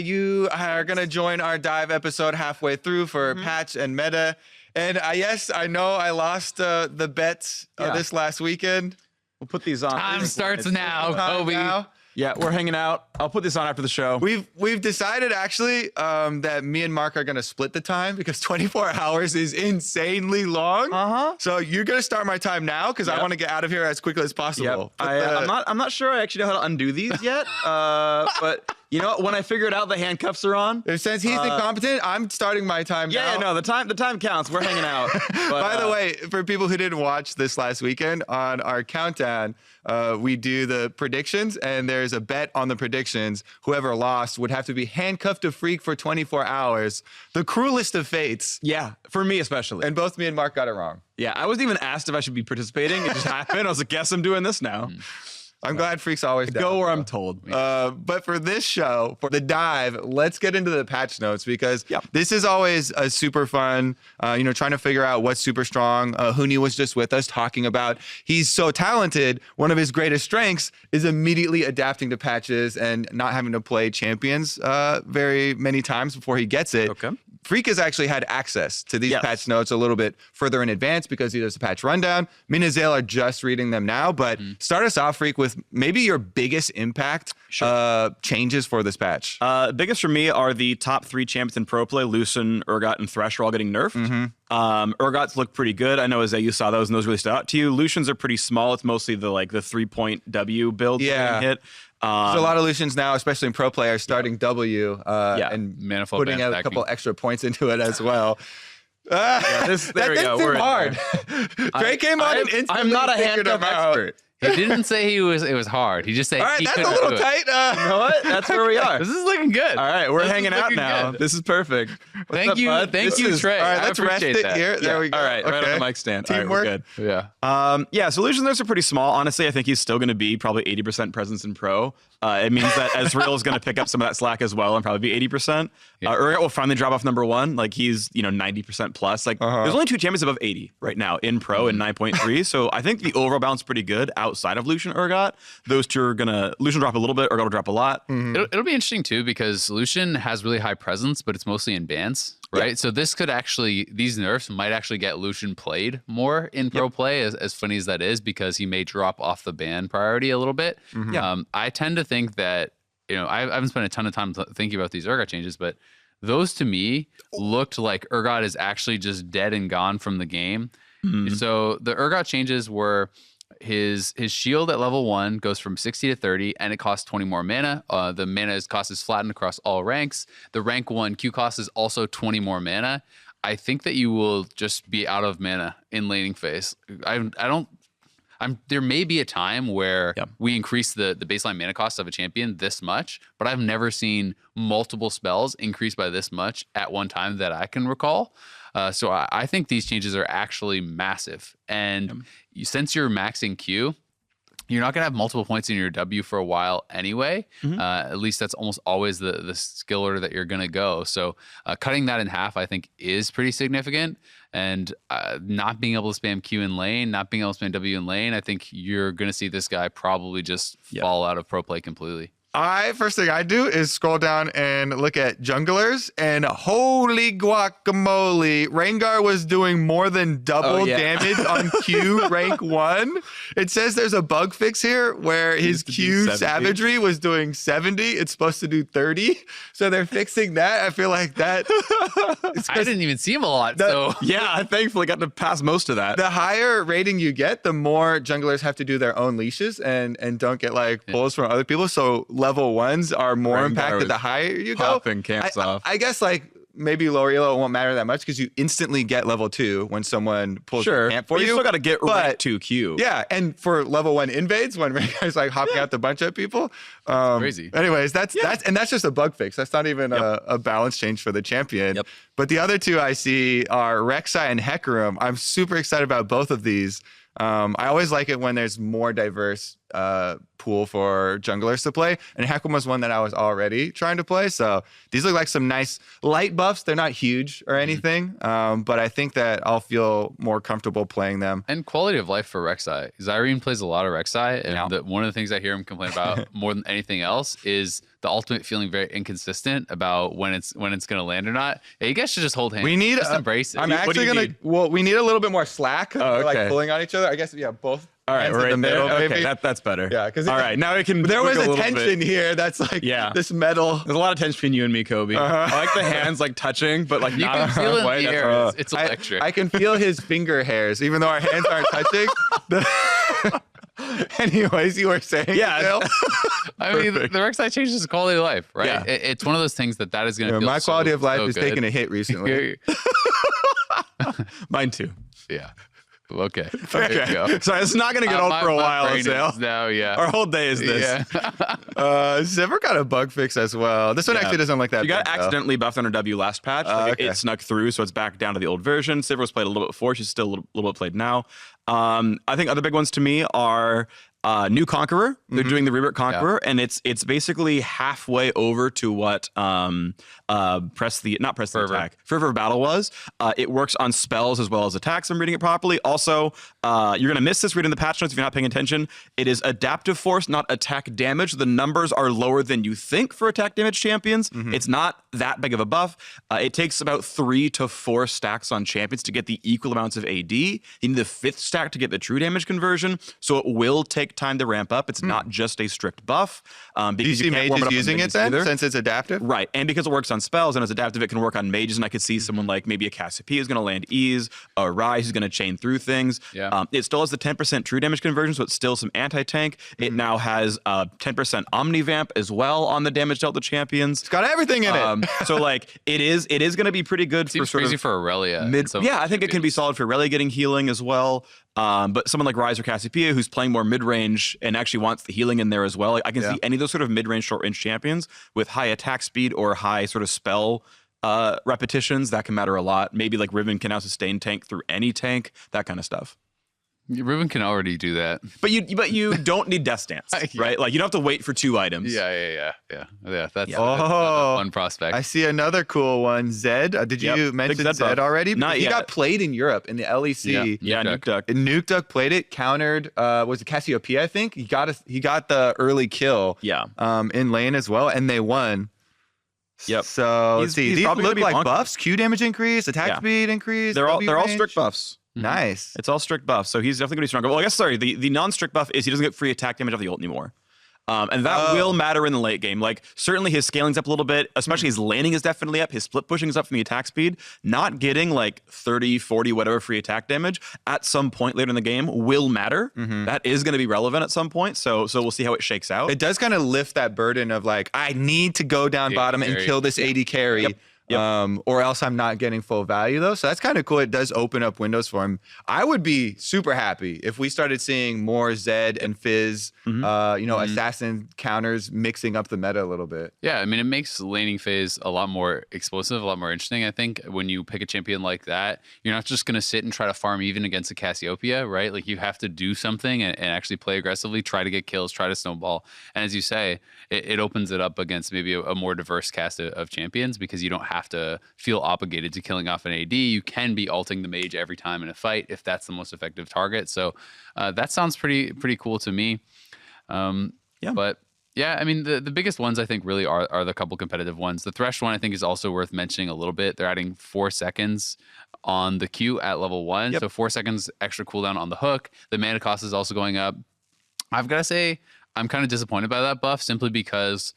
You are going to join our dive episode halfway through for patch and meta. And yes, I know I lost the bets this last weekend. We'll put these on. Time starts now, Kobe. Yeah, we're hanging out. I'll put this on after the show. We've decided actually that me and Mark are going to split the time because 24 hours is insanely long. So you're going to start my time now because I want to get out of here as quickly as possible. I'm not sure I actually know how to undo these yet. But you know, when I figure it out, the handcuffs are on. Since he's incompetent, I'm starting my time now. Yeah, no, the time counts. We're hanging out. But, by the way, for people who didn't watch this last weekend, on our countdown, we do the predictions, and there's a bet on the predictions. Whoever lost would have to be handcuffed to Phreak for 24 hours. The cruelest of fates. yeah, for me especially. And both me and Mark got it wrong. Yeah, I wasn't even asked if I should be participating. It just happened. I was like, guess I'm doing this now. I'm glad Phreak's always down. Go where I'm told. But for this show, for the dive, let's get into the patch notes because this is always a super fun, trying to figure out what's super strong. Huni was just with us talking about he's so talented. One of his greatest strengths is immediately adapting to patches and not having to play champions very many times before he gets it. Okay. Phreak has actually had access to these patch notes a little bit further in advance because he does the patch rundown. Me and Azael are just reading them now, but start us off, Phreak, with maybe your biggest impact changes for this patch. Biggest for me are the top 3 champions in pro play. Lucian, Urgot, and Thresh are all getting nerfed. Urgot's look pretty good. I know, Azael, you saw those and those really stood out to you. Lucian's are pretty small. It's mostly the 3-point W build getting hit. There's a lot of Lucians now, especially in pro players, starting W and Manifold putting out a couple extra points into it as well. There we go. We're hard. Drake came on and instantly I'm not a figured handcuff him out. expert. He didn't say it was hard. He just said All right, he that's a couldn't little do it. tight. You know what? That's where we are. This is looking good. All right, we're This is hanging out looking now. good. This is perfect. Thank you, Trey. All right, I let's rest appreciate it that. here. There we go. All right, right on the mic stand. All right, we're Teamwork. good. Yeah. Solutions those are pretty small. Honestly, I think he's still going to be probably 80% presence in pro. It means that Ezreal is going to pick up some of that slack as well and probably be 80%. Urgot will finally drop off number 1. Like he's 90% plus. Like there's only 2 champions above 80 right now in pro and 9.3. So I think the overall balance is pretty good outside of Lucian Urgot. Those two are gonna Lucian drop a little bit, Urgot will drop a lot. It'll be interesting too because Lucian has really high presence, but it's mostly in bans. Right. So this could actually, these nerfs might actually get Lucian played more in pro play, as funny as that is, because he may drop off the ban priority a little bit. I tend to think that, I haven't spent a ton of time thinking about these Urgot changes, but those to me looked like Urgot is actually just dead and gone from the game. So the Urgot changes were his shield at level 1 goes from 60 to 30, and it costs 20 more mana. The mana cost is flattened across all ranks. The rank 1 Q cost is also 20 more mana. I think that you will just be out of mana in laning phase. There may be a time where we increase the baseline mana cost of a champion this much, but I've never seen multiple spells increase by this much at one time that I can recall. So I think these changes are actually massive. And since you're maxing Q, you're not going to have multiple points in your W for a while anyway. At least that's almost always the skill order that you're going to go. So cutting that in half, I think, is pretty significant. And not being able to spam Q in lane, not being able to spam W in lane, I think you're going to see this guy probably just fall out of pro play completely. First thing I do is scroll down and look at junglers, and holy guacamole, Rengar was doing more than double damage on Q rank 1. It says there's a bug fix here where his Q savagery was doing 70. It's supposed to do 30. So they're fixing that. I feel like that. I didn't even see him a lot. I thankfully got to pass most of that. The higher rating you get, the more junglers have to do their own leashes and don't get pulls from other people. So level 1s are more impacted the higher you go. Camps off. I guess maybe lower elo won't matter that much because you instantly get level 2 when someone pulls the camp for you. You still got to get rank 2 Q. Yeah, and for level 1 invades when Rengar's hopping out the bunch of people. Crazy. Anyways, that's just a bug fix. That's not even a balance change for the champion. But the other two I see are Rek'Sai and Hecarim. I'm super excited about both of these. I always like it when there's more diverse pool for junglers to play, and Hecarim was one that I was already trying to play. So these look like some nice light buffs. They're not huge or anything, but I think that I'll feel more comfortable playing them. And quality of life for Rek'Sai. Zyrene plays a lot of Rek'Sai, and one of the things I hear him complain about more than anything else is the ultimate feeling very inconsistent about when it's going to land or not. Yeah, you guys should just hold hands. We need just embrace it. I'm actually gonna. Well, we need a little bit more slack. We're like pulling on each other. I guess both. All right, hands we're in the right there. middle, maybe. Okay, that's better. Yeah, because all right, now we can. There was wiggle a tension here. That's like this metal. There's a lot of tension between you and me, Kobe. I like the hands like touching, but like you not can feel it in way. the air. It's electric. I can feel his finger hairs, even though our hands aren't touching. Anyways, you were saying, yeah. I mean, the Rek'Sai changes the quality of life, right? Yeah. It's one of those things that is going to feel my quality of life is good. taking a hit recently. Mine too. Yeah. Okay. Okay. Sorry, it's not going to get old for a while, Azael. No, yeah. Our whole day is this. Yeah. Zipper got a bug fix as well. This one actually doesn't look that You got big, accidentally buffed under W last patch. Like it snuck through, so it's back down to the old version. Sivir was played a little bit before. She's still a little bit played now. I think other big ones to me are New Conqueror. They're doing the Rebirth Conqueror, and it's basically halfway over to what Fervor Battle was. It works on spells as well as attacks. I'm reading it properly. Also, you're gonna miss this reading the patch notes if you're not paying attention. It is adaptive force, not attack damage. The numbers are lower than you think for attack damage champions. It's not that big of a buff. It takes about 3 to 4 stacks on champions to get the equal amounts of AD. You need the 5th stack to get the true damage conversion. So it will take time to ramp up. It's not just a strict buff. Do you see mages using it then, since it's adaptive? Right, and because it works on spells and it's adaptive, it can work on mages. And I could see someone like maybe a Cassiopeia is going to land ease, a Rise who's going to chain through things. Yeah. It still has the 10% true damage conversion, so it's still some anti-tank. It now has 10% Omnivamp as well on the damage dealt to champions. It's got everything in it. So like it is going to be pretty good Seems for sort crazy of for Aurelia. I think it can be solid for Aurelia getting healing as well. But someone like Rise or Cassiopeia who's playing more mid-range and actually wants the healing in there as well. Like I can see any of those sort of mid-range, short-range champions with high attack speed or high sort of spell repetitions. That can matter a lot. Maybe like Riven can now sustain tank through any tank, that kind of stuff. Riven can already do that. But you don't need Death Stance, right? Like you don't have to wait for 2 items. Yeah. That's one prospect. I see another cool one. Zed. Did you mention Zed already? Not he yet. got played in Europe in the LEC. Yeah, Nuke Duck. Nuke Duck played it, countered. Was it Cassiopeia? I think he got the early kill. Yeah. In lane as well, and they won. Yep. So let's see. These probably look gonna be like buffs. Q damage increase, attack speed increase. They're all range. strict buffs. Nice. It's all strict buffs, so he's definitely going to be stronger. Well, I guess, sorry, the non-strict buff is he doesn't get free attack damage off the ult anymore. And that will matter in the late game. Like, certainly his scaling's up a little bit, especially his laning is definitely up. His split pushing is up from the attack speed. Not getting like 30, 40, whatever free attack damage at some point later in the game will matter. That is going to be relevant at some point. So we'll see how it shakes out. It does kind of lift that burden of like, I need to go down bottom and kill this AD carry. Yep. Or else I'm not getting full value though. So that's kind of cool. It does open up windows for him. I would be super happy if we started seeing more Zed and Fizz, assassin counters mixing up the meta a little bit. Yeah, I mean, it makes laning phase a lot more explosive, a lot more interesting. I think when you pick a champion like that, you're not just going to sit and try to farm even against a Cassiopeia, right? Like you have to do something and actually play aggressively, try to get kills, try to snowball. And as you say, it opens it up against maybe a more diverse cast of champions because you don't have to feel obligated to killing off an AD. You can be ulting the mage every time in a fight if that's the most effective target. So that sounds pretty cool to me. But yeah, I mean, the biggest ones I think really are the couple competitive ones. The Thresh one I think is also worth mentioning a little bit. They're adding 4 seconds on the Q at level 1. So 4 seconds extra cooldown on the hook. The mana cost is also going up. I've got to say, I'm kind of disappointed by that buff simply because,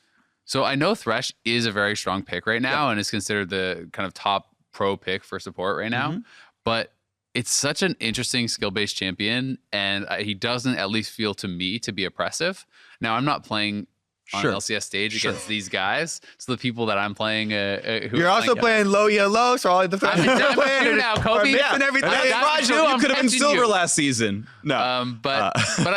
so I know Thresh is a very strong pick right now and is considered the kind of top pro pick for support right now, but it's such an interesting skill-based champion and he doesn't at least feel to me to be oppressive. Now I'm not playing on an LCS stage against these guys. So the people that I'm playing, who You're also playing low yellow, so all the I'm in now, Kobe. And everything. That's true. You could have been catching silver you. last season. No, but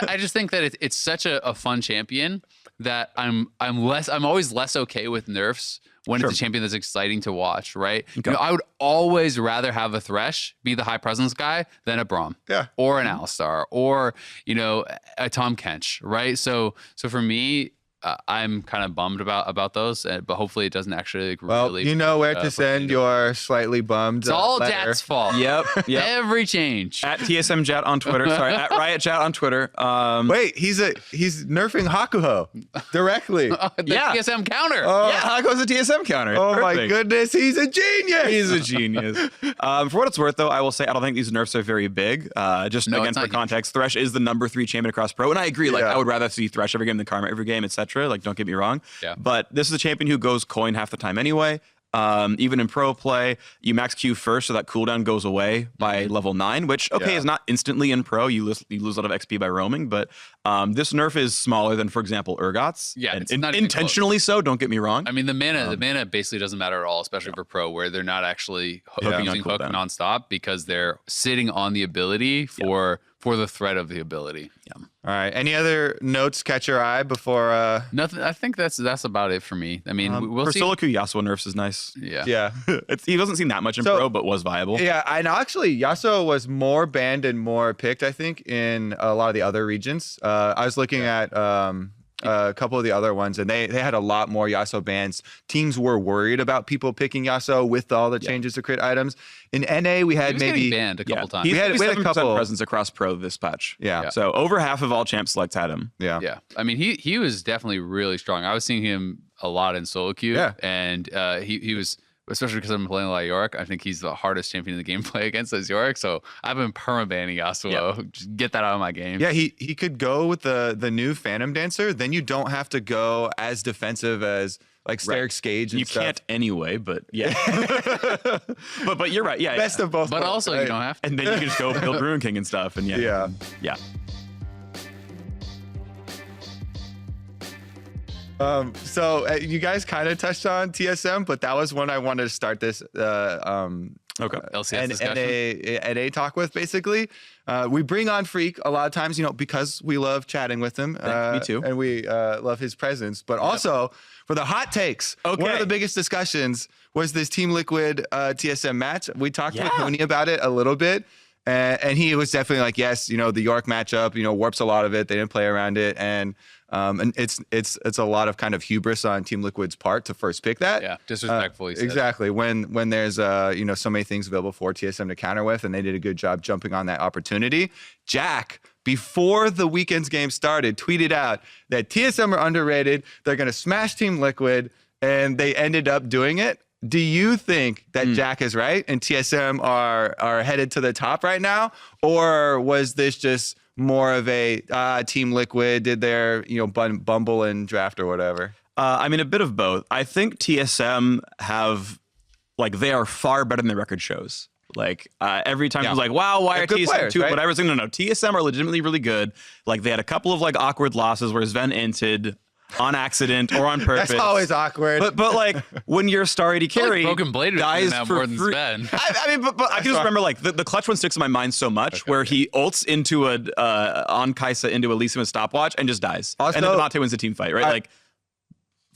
I just think that it's such a fun champion that I'm always less okay with nerfs when it's a champion that's exciting to watch, right? Okay. You know, I would always rather have a Thresh be the high presence guy than a Braum, or an Alistar, or a Tom Kench, right? So for me, I'm kind of bummed about those, but hopefully it doesn't actually really. You know where to send your slightly bummed. It's all letter. Jat's fault. Yep. Every change. At TSM Jat on Twitter. Sorry, at Riot Jat on Twitter. Wait, he's nerfing Hakuho directly. The TSM counter. Yeah, Hakuho's a TSM counter. It's Oh my perfect. goodness, he's a genius. He's a genius. For what it's worth, though, I will say I don't think these nerfs are very big. Just again, for context, Thresh is the number 3 champion across pro, and I agree. Like, I would rather see Thresh every game than Karma every game, etc. Like, don't get me wrong. Yeah. But this is a champion who goes coin half the time anyway. Even in pro play, you max Q first, so that cooldown goes away by level 9, which is not instantly in pro. You lose a lot of XP by roaming, but this nerf is smaller than, for example, Urgot's. Yeah, and it's not even intentionally close. so. Don't get me wrong. I mean, the mana basically doesn't matter at all, especially for pro, where they're not actually using hook nonstop because they're sitting on the ability for the threat of the ability. Yeah. All right. Any other notes catch your eye before? Nothing. I think that's about it for me. I mean, we'll for see. solo queue, Yasuo nerfs is nice. Yeah. He wasn't seen that much in pro, but was viable. Yeah, and actually, Yasuo was more banned and more picked, I think, in a lot of the other regions. I was looking at a couple of the other ones, and they had a lot more Yasuo bans. Teams were worried about people picking Yasuo with all the changes to crit items. In NA, we had maybe banned a couple times. We had a 7% couple presence across pro this patch. Yeah. So over half of all champ selects had him. Yeah. I mean, he was definitely really strong. I was seeing him a lot in solo queue, and he was. Especially because I'm playing a lot of Yorick. I think he's the hardest champion in the game to play against is Yorick. So I've been perma-banning Yasuo. Just get that out of my game. Yeah, he could go with the new Phantom Dancer. Then you don't have to go as defensive as like Sterix Gage and you stuff. can't anyway, but yeah. but you're right. Yeah. Best of both But worlds, also right? you don't have to. And then you can just go build Ruin King and stuff. And yeah. So you guys kind of touched on TSM, but that was when I wanted to start this LCS discussion. NA talk with, basically. We bring on Phreak a lot of times, because we love chatting with him. Me too. And we love his presence. But also, for the hot takes, one of the biggest discussions was this Team Liquid TSM match. We talked with Huni about it a little bit. And he was definitely like, yes, the York matchup, warps a lot of it. They didn't play around it. And it's a lot of kind of hubris on Team Liquid's part to first pick that. Yeah, disrespectful. Exactly. When there's so many things available for TSM to counter with, and they did a good job jumping on that opportunity. Jack, before the weekend's game started, tweeted out that TSM are underrated. They're going to smash Team Liquid, and they ended up doing it. Do you think that Jack is right and TSM are headed to the top right now, or was this just more of a Team Liquid did their bumble and draft or whatever? I mean, a bit of both. I think TSM they are far better than the record shows. Every time it's like, wow, why are TSM players, two? right? Whatever. No, TSM are legitimately really good. They had a couple of awkward losses where Sven inted on accident or on purpose. That's always awkward. But when you're star AD carry, Broken Blade dies now for more than free. Sven. I mean, but I can just remember the clutch one sticks in my mind so much where he ults into on Kaisa into Elysium with stopwatch and just dies. Also, and then Donate wins the team fight, right?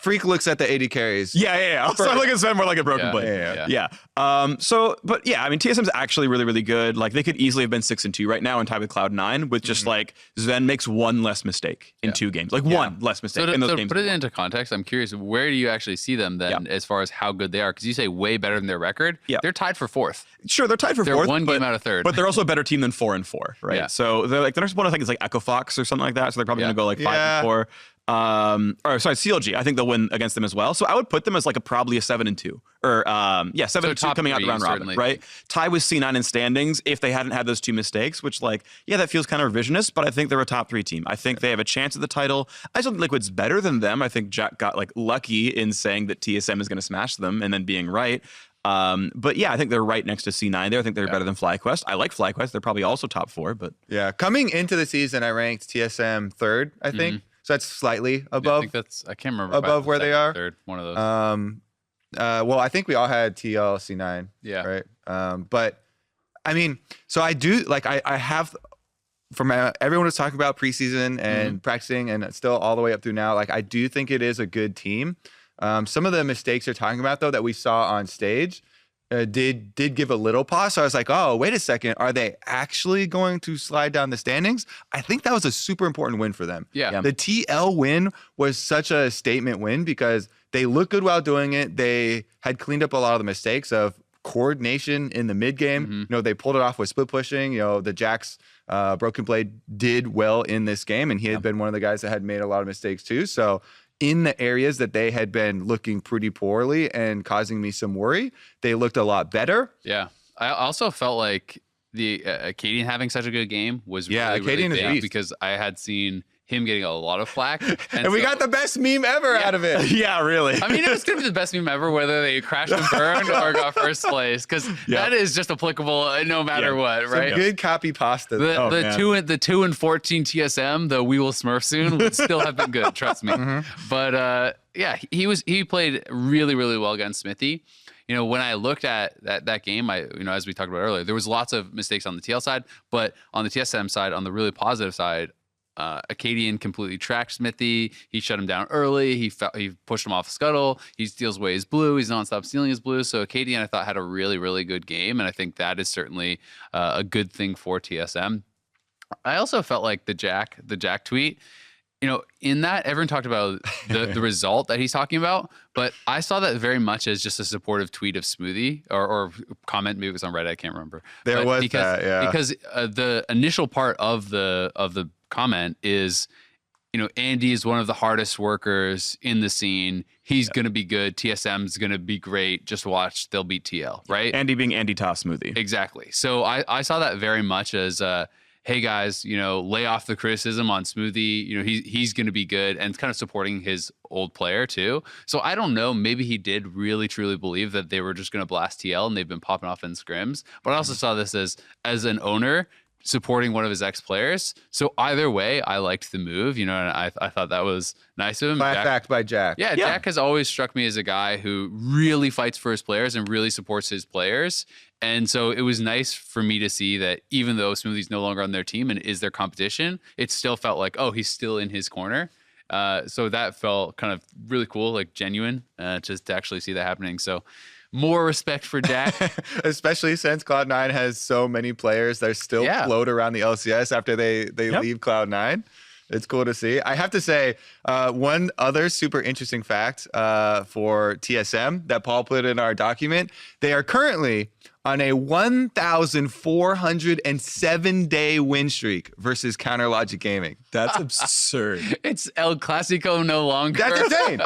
Phreak looks at the AD carries. Yeah. Also, I look at Sven more like a Broken Blade. Yeah. I mean, TSM's actually really, really good. They could easily have been 6-2 right now and tied with Cloud9 with just Sven makes one less mistake in 2 games. One less mistake in those so games. put it into context. I'm curious, where do you actually see them then as far as how good they are? Because you say way better than their record. Yeah. They're tied for 4th. Sure, they're tied for 4th. They're one game out of 3rd. But they're also a better team than 4-4, right? Yeah. So they're the next one I think is Echo Fox or something like that. So they're probably going to go 5-4. CLG. I think they'll win against them as well. So I would put them as probably a 7-2 or 7-2 coming out the round robin, right? Tie with C9 in standings if they hadn't had those 2 mistakes, which that feels kind of revisionist, but I think they're a top 3 team. I think they have a chance at the title. I still think Liquid's better than them. I think Jack got lucky in saying that TSM is going to smash them and then being right. But I think they're right next to C9 there. I think they're better than FlyQuest. I like FlyQuest. They're probably also top 4, but coming into the season, I ranked TSM 3rd, I think. So that's slightly I above. think that's, I can't remember. Above where they second, are? Third, one of those. Well, I think we all had TLC9. Yeah. Right. But I mean, so I do like I have from everyone was talking about preseason and practicing and still all the way up through now. Like I do think it is a good team. Some of the mistakes they're talking about though that we saw on stage did give a little pause. So I was like, oh, wait a second, are they actually going to slide down the standings? I think that was a super important win for them. Yeah. The TL win was such a statement win because they looked good while doing it. They had cleaned up a lot of the mistakes of coordination in the mid game. You know, they pulled it off with split pushing. You know, the Jack's Broken Blade did well in this game, and he had been one of the guys that had made a lot of mistakes too. So in the areas that they had been looking pretty poorly and causing me some worry, they looked a lot better. Yeah. I also felt like the Acadian having such a good game was really, Acadian really is big beast. because I had seen him getting a lot of flack. And we got the best meme ever out of it. Yeah, really. I mean, it was going to be the best meme ever, whether they crashed and burned or got first place, because that is just applicable no matter what, right? Some good copy pasta. The 2 and 14 TSM, the we will Smurf soon, would still have been good, trust me. But yeah, he played really, really well against Smithy. You know, when I looked at that game, as we talked about earlier, there was lots of mistakes on the TL side, but on the TSM side, on the really positive side, Acadian completely tracked Smithy. He shut him down early. He pushed him off scuttle. He steals away his blue. He's nonstop stealing his blue. So Acadian, I thought, had a really, really good game, and I think that is certainly a good thing for TSM. I also felt like the Jack tweet. You know, in that, everyone talked about the result that he's talking about, but I saw that very much as just a supportive tweet of Smoothie or comment. Maybe it was on Reddit. I can't remember. Because the initial part of the comment is, you know, Andy is one of the hardest workers in the scene. He's going to be good. TSM's going to be great. Just watch. They'll beat TL, right? Andy being Andy Toss Smoothie. Exactly. So I saw that very much as hey guys, you know, lay off the criticism on Smoothie. You know, he's going to be good, and kind of supporting his old player too. So I don't know. Maybe he did really truly believe that they were just going to blast TL, and they've been popping off in scrims. But I also saw this as an owner supporting one of his ex-players. So either way, I liked the move, you know, and I thought that was nice of him. Fact by Jack. Yeah, Jack has always struck me as a guy who really fights for his players and really supports his players. And so it was nice for me to see that even though Smoothie's no longer on their team and is their competition, it still felt like, oh, he's still in his corner. So that felt kind of really cool, like genuine, just to actually see that happening. So more respect for Jack. Especially since Cloud9 has so many players that still float around the LCS after they leave Cloud9. It's cool to see. I have to say, one other super interesting fact for TSM that Paul put in our document, they are currently on a 1,407-day win streak versus Counter Logic Gaming. That's absurd. It's El Clasico no longer. That's insane.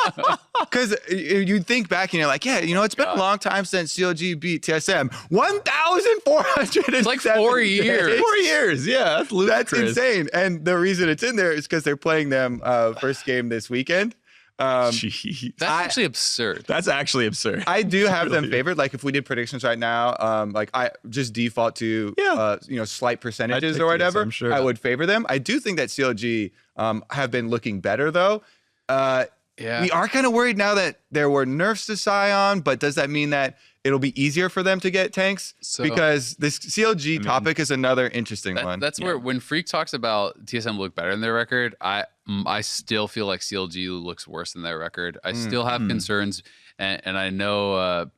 Because you think back and you're like, yeah, you know, it's been a long time since CLG beat TSM. 1,407 It's like 4 years. 4 years. Yeah, that's ludicrous. That's insane. And the reason it's in there is because they're playing them first game this weekend. Jeez. That's actually absurd. That's actually absurd. I do have them favored. Like if we did predictions right now, like I just default to slight percentages or whatever. TSM, sure. I would favor them. I do think that CLG have been looking better though. We are kind of worried now that there were nerfs to Scion, but does that mean that it'll be easier for them to get tanks? Because this CLG topic is another interesting one. That's where when Phreak talks about TSM look better than their record, I still feel like CLG looks worse than their record. I still have concerns, and I know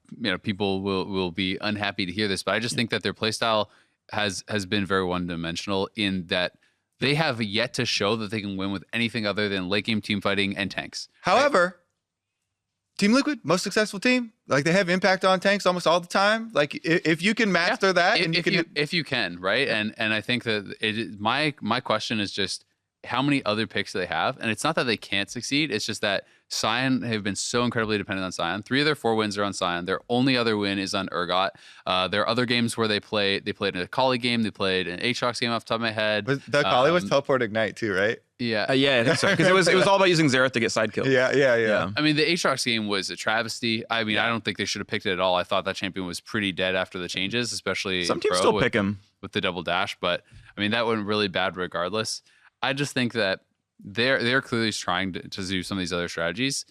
people will be unhappy to hear this, but I just think that their playstyle has been very one-dimensional in that they have yet to show that they can win with anything other than late game team fighting and tanks. However, Team Liquid, most successful team. Like they have impact on tanks almost all the time. Like if you can master that, and if you can, right? And I think that my question is just how many other picks do they have? And it's not that they can't succeed. It's just that Scion have been so incredibly dependent on Scion. 3 of their 4 wins are on Scion. Their only other win is on Urgot. There are other games where they played a Kali game. They played an Aatrox game off the top of my head. The Kali was Teleport Ignite too, right? Yeah. Yeah, I think so. Because it was all about using Xerath to get side kills. Yeah. I mean, the Aatrox game was a travesty. I mean, I don't think they should have picked it at all. I thought that champion was pretty dead after the changes, especially some teams still pick him with the double dash. But I mean, that went really bad regardless. I just think that they're clearly trying to do some of these other strategies.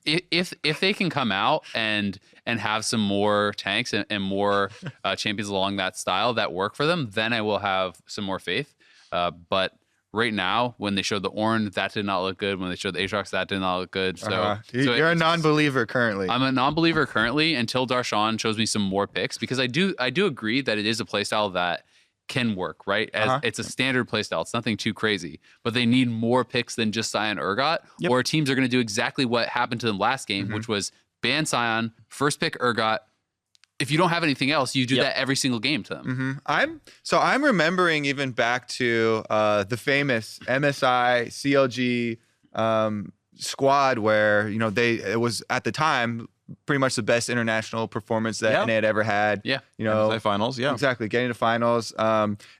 If they can come out and have some more tanks and more champions along that style that work for them, then I will have some more faith. But right now, when they showed the Ornn, that did not look good. When they showed the Aatrox, that did not look good. So, you're a non-believer currently. I'm a non-believer currently until Darshan shows me some more picks, because I do agree that it is a playstyle that can work, right? It's a standard playstyle. It's nothing too crazy, but they need more picks than just Sion Urgot, or teams are going to do exactly what happened to them last game, which was ban Sion, first pick Urgot. If you don't have anything else, you do that every single game to them. I'm remembering even back to the famous MSI CLG squad where it was at the time pretty much the best international performance that NA had ever had. Yeah, MSI finals. Yeah, exactly, getting to finals.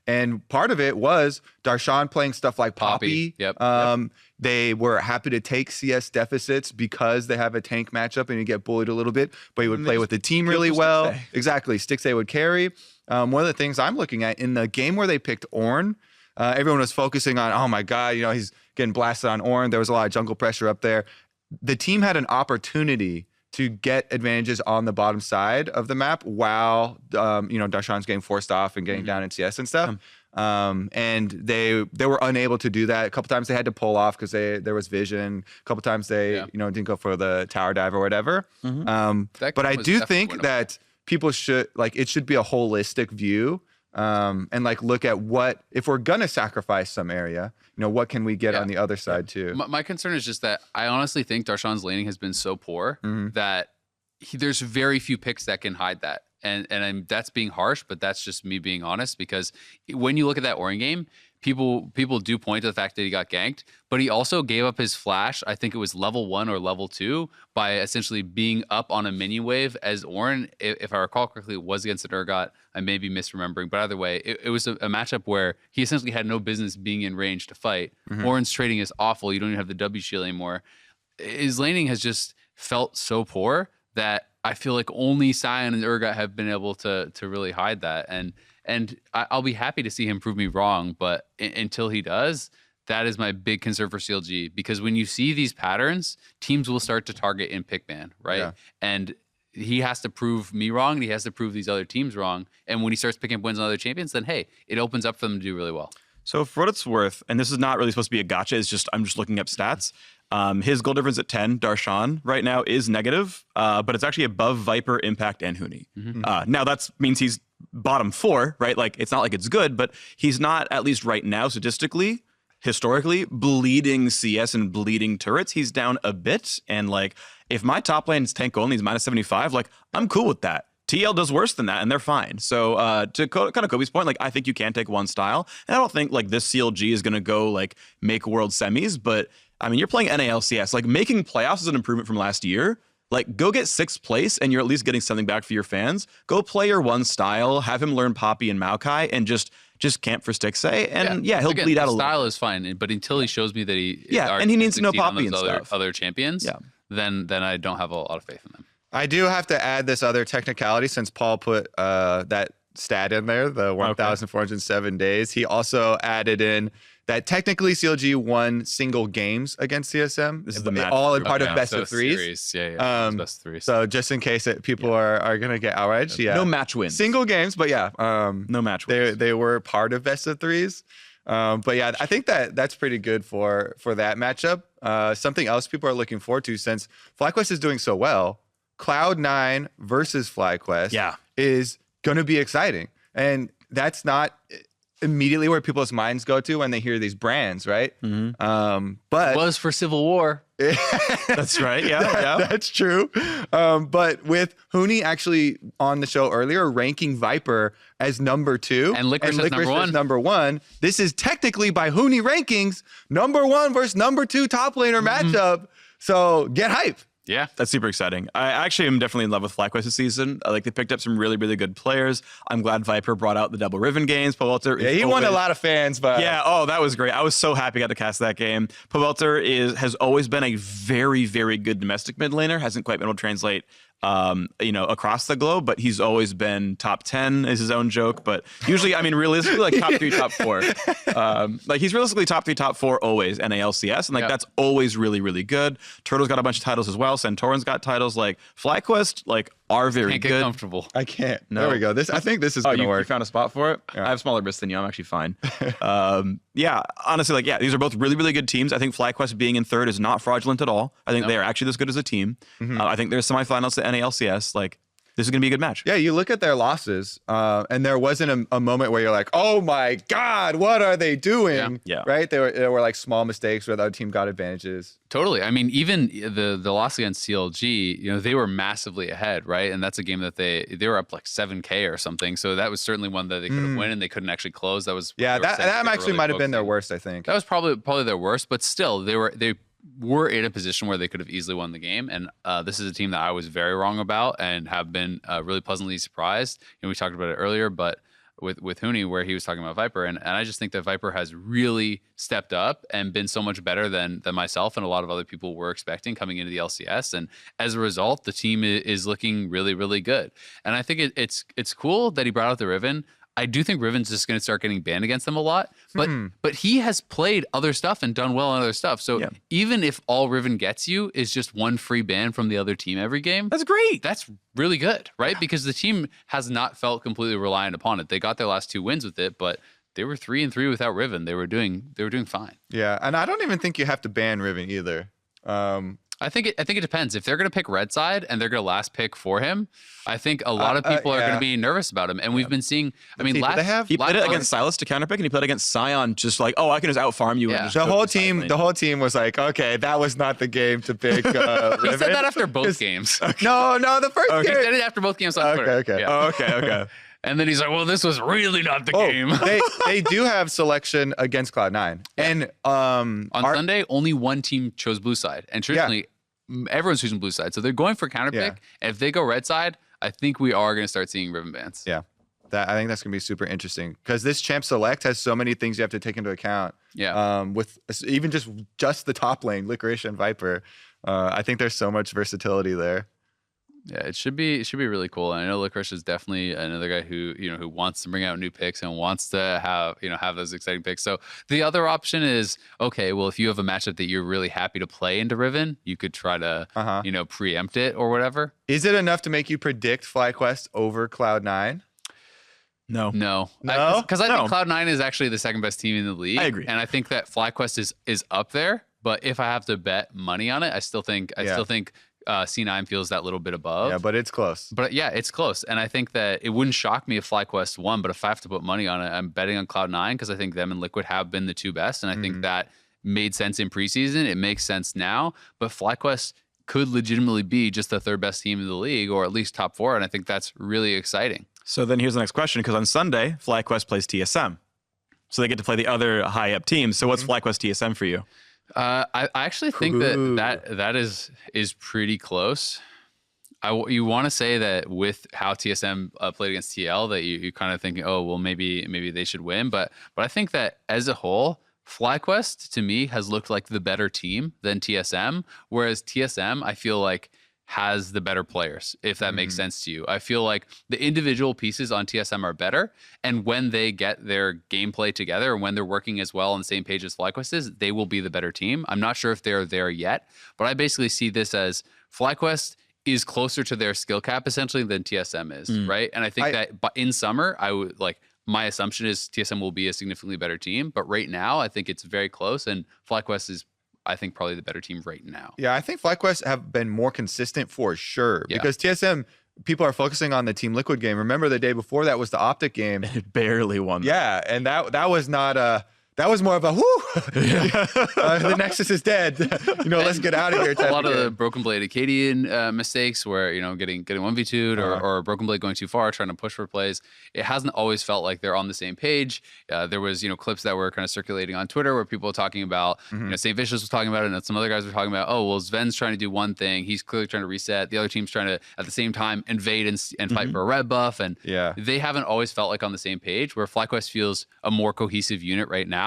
And part of it was Darshan playing stuff like Poppy. They were happy to take CS deficits because they have a tank matchup and you get bullied a little bit, but he would play with the team really well. Exactly. Stixxay would carry. One of the things I'm looking at in the game where they picked Ornn, everyone was focusing on, oh my God, he's getting blasted on Ornn. There was a lot of jungle pressure up there. The team had an opportunity to get advantages on the bottom side of the map while, Darshan's getting forced off and getting down in CS and stuff. And they were unable to do that. A couple times they had to pull off because there was vision. A couple times they didn't go for the tower dive or whatever. But I do think that people should it should be a holistic view, and look at what, if we're gonna sacrifice some area, what can we get on the other side too. My concern is just that I honestly think Darshan's laning has been so poor that there's very few picks that can hide that. And that's being harsh, but that's just me being honest, because when you look at that Ornn game, people do point to the fact that he got ganked, but he also gave up his flash. I think it was level 1 or level 2 by essentially being up on a minion wave as Ornn. If I recall correctly, it was against an Urgot. I may be misremembering, but either way, it was a matchup where he essentially had no business being in range to fight. Ornn's trading is awful. You don't even have the W shield anymore. His laning has just felt so poor that I feel like only Sion and Urgot have been able to really hide that. And I'll be happy to see him prove me wrong, but until he does, that is my big concern for CLG, because when you see these patterns, teams will start to target in pick ban, right? Yeah. And he has to prove me wrong, and he has to prove these other teams wrong. And when he starts picking up wins on other champions, then hey, it opens up for them to do really well. So for what it's worth, and this is not really supposed to be a gotcha, I'm just looking up stats. His goal difference at 10, Darshan, right now is negative, but it's actually above Viper, Impact, and Huni. Now that means he's bottom 4, right? It's not like it's good, but he's not, at least right now, statistically, historically, bleeding CS and bleeding turrets. He's down a bit, and if my top lane is tank only, is minus 75, I'm cool with that. TL does worse than that, and they're fine. So to kind of Kobe's point, I think you can take one style, and I don't think this CLG is going to go make world semis, but I mean, you're playing NA LCS. Making playoffs is an improvement from last year. Go get 6th place, and you're at least getting something back for your fans. Go play your one style, have him learn Poppy and Maokai, and just camp for Stixxay, and he'll bleed out a little. Style is fine, but until he shows me that and he needs to know Poppy and stuff. Other champions, then I don't have a lot of faith in them. I do have to add this other technicality, since Paul put that stat in there, the 1,407 days. He also added in that technically CLG won single games against CSM. This is the match all in part of best of threes. Yeah, best of threes. So just in case people are going to get outraged, no match wins. Single games, but no match wins. They were part of best of threes. But yeah, I think that's pretty good for that matchup. Something else people are looking forward to, since FlyQuest is doing so well, Cloud9 versus FlyQuest is going to be exciting. And that's not immediately where people's minds go to when they hear these brands, right? But it was for Civil War. That's right. That's true. But with Huni actually on the show earlier ranking Viper as number 2 and Licorice as number one, this is technically by Huni rankings number 1 versus number 2 top laner matchup. So get hype. Yeah, that's super exciting. I actually am definitely in love with FlyQuest this season. They picked up some really, really good players. I'm glad Viper brought out the double Riven games. Powelter, he won a lot of fans, but that was great. I was so happy I got to cast that game. Powelter has always been a very, very good domestic mid laner. Hasn't quite been able to translate across the globe, but he's always been top 10 is his own joke. But usually, I mean, realistically, like top 3, top 4. Like he's realistically top 3, top 4 always NALCS. And like that's always really, really good. Turtle's got a bunch of titles as well. Santorin's got titles. Like FlyQuest, like are very Can't good. get comfortable. I can't. No. There we go. I think this is going to You work. found a spot for it? Yeah. I have smaller wrists than you. I'm actually fine. Honestly, like, these are both really, really good teams. I think FlyQuest being in third is not fraudulent at all. I think they are actually this good as a team. I think there's semifinals to NALCS. Like, this is going to be a good match. Yeah, you look at their losses, and there wasn't a moment where you're like, "Oh my God, what are they doing?" Yeah. Right? There were like small mistakes where the other team got advantages. Totally. I mean, even the loss against CLG, they were massively ahead, right? And that's a game that they were up like 7K or something. So that was certainly one that they could have won, and they couldn't actually close. That was Yeah, that actually really might have been their focusing. worst, I think. That was probably their worst, but still, they were in a position where they could have easily won the game. And this is a team that I was very wrong about and have been really pleasantly surprised. We talked about it earlier, but with Huni, where he was talking about Viper, and I just think that Viper has really stepped up and been so much better than myself and a lot of other people were expecting coming into the LCS. And as a result, the team is looking really, really good. And I think it's cool that he brought out the Riven. I do think Riven's just going to start getting banned against them a lot, but he has played other stuff and done well on other stuff. So even if all Riven gets you is just one free ban from the other team every game, That's great. that's really good, right? Because the team has not felt completely reliant upon it. They got their last 2 wins with it, but they were 3-3 without Riven. They were doing fine. Yeah, and I don't even think you have to ban Riven either. I think it depends. If they're going to pick red side and they're going to last pick for him, I think a lot of people are going to be nervous about him. And we've been seeing. I mean, He played it against Silas to counterpick, and he played against Sion just like, I can just out farm you. Yeah. And just The go whole to side team, lane. the whole team was like, okay, that was not the game to pick. He Riven. said that after both games. No, the first He game. said it after both games on Twitter. Okay. Yeah. Oh, okay. And then he's like, well, this was really not the game. they do have selection against Cloud9, and On Sunday, only one team chose blue side. And traditionally, everyone's choosing blue side. So they're going for counter pick. And if they go red side, I think we are going to start seeing Riven bans. Yeah. I think that's gonna be super interesting because this champ select has so many things you have to take into account. Yeah. With even just the top lane, Licorice and Viper, I think there's so much versatility there. Yeah, it should be really cool. And I know Licorice is definitely another guy who who wants to bring out new picks and wants to have those exciting picks. So the other option is, okay, well, if you have a matchup that you're really happy to play into Riven, you could try to preempt it or whatever. Is it enough to make you predict FlyQuest over Cloud9? No, No? because I think Cloud9 is actually the second best team in the league. I agree. And I think that FlyQuest is up there. But if I have to bet money on it, I still think C9 feels that little bit above. Yeah, but it's close. But yeah, it's close. And I think that it wouldn't shock me if FlyQuest won, but if I have to put money on it, I'm betting on Cloud9 because I think them and Liquid have been the 2 best. And I think that made sense in preseason. It makes sense now. But FlyQuest could legitimately be just the 3rd best team in the league, or at least top 4. And I think that's really exciting. So then here's the next question, because on Sunday, FlyQuest plays TSM. So they get to play the other high-up teams. So what's FlyQuest TSM for you? I actually think that is pretty close. You want to say that with how TSM played against TL, that you're kind of thinking, oh well, maybe they should win. But I think that as a whole, FlyQuest to me has looked like the better team than TSM. Whereas TSM, I feel like has the better players, if that makes sense to you. I feel like the individual pieces on TSM are better, and when they get their gameplay together and when they're working as well on the same page as FlyQuest is, they will be the better team. I'm not sure if they're there yet, but I basically see this as FlyQuest is closer to their skill cap essentially than TSM is, right? And I think that in summer, I would my assumption is TSM will be a significantly better team, but right now I think it's very close, and FlyQuest is, I think, probably the better team right now. Yeah, I think FlyQuest have been more consistent for sure because TSM, people are focusing on the Team Liquid game. Remember the day before that was the Optic game. It barely won. Yeah, and that was not that was more of a whoo. The Nexus is dead. Let's get out of here. A lot of the Broken Blade Acadian mistakes where, getting 1v2'd or Broken Blade going too far, trying to push for plays. It hasn't always felt like they're on the same page. There was, clips that were kind of circulating on Twitter where people were talking about, St. Vicious was talking about it, and some other guys were talking about, oh, well, Sven's trying to do one thing. He's clearly trying to reset. The other team's trying to, at the same time, invade and fight for a red buff. And they haven't always felt like on the same page, where FlyQuest feels a more cohesive unit right now.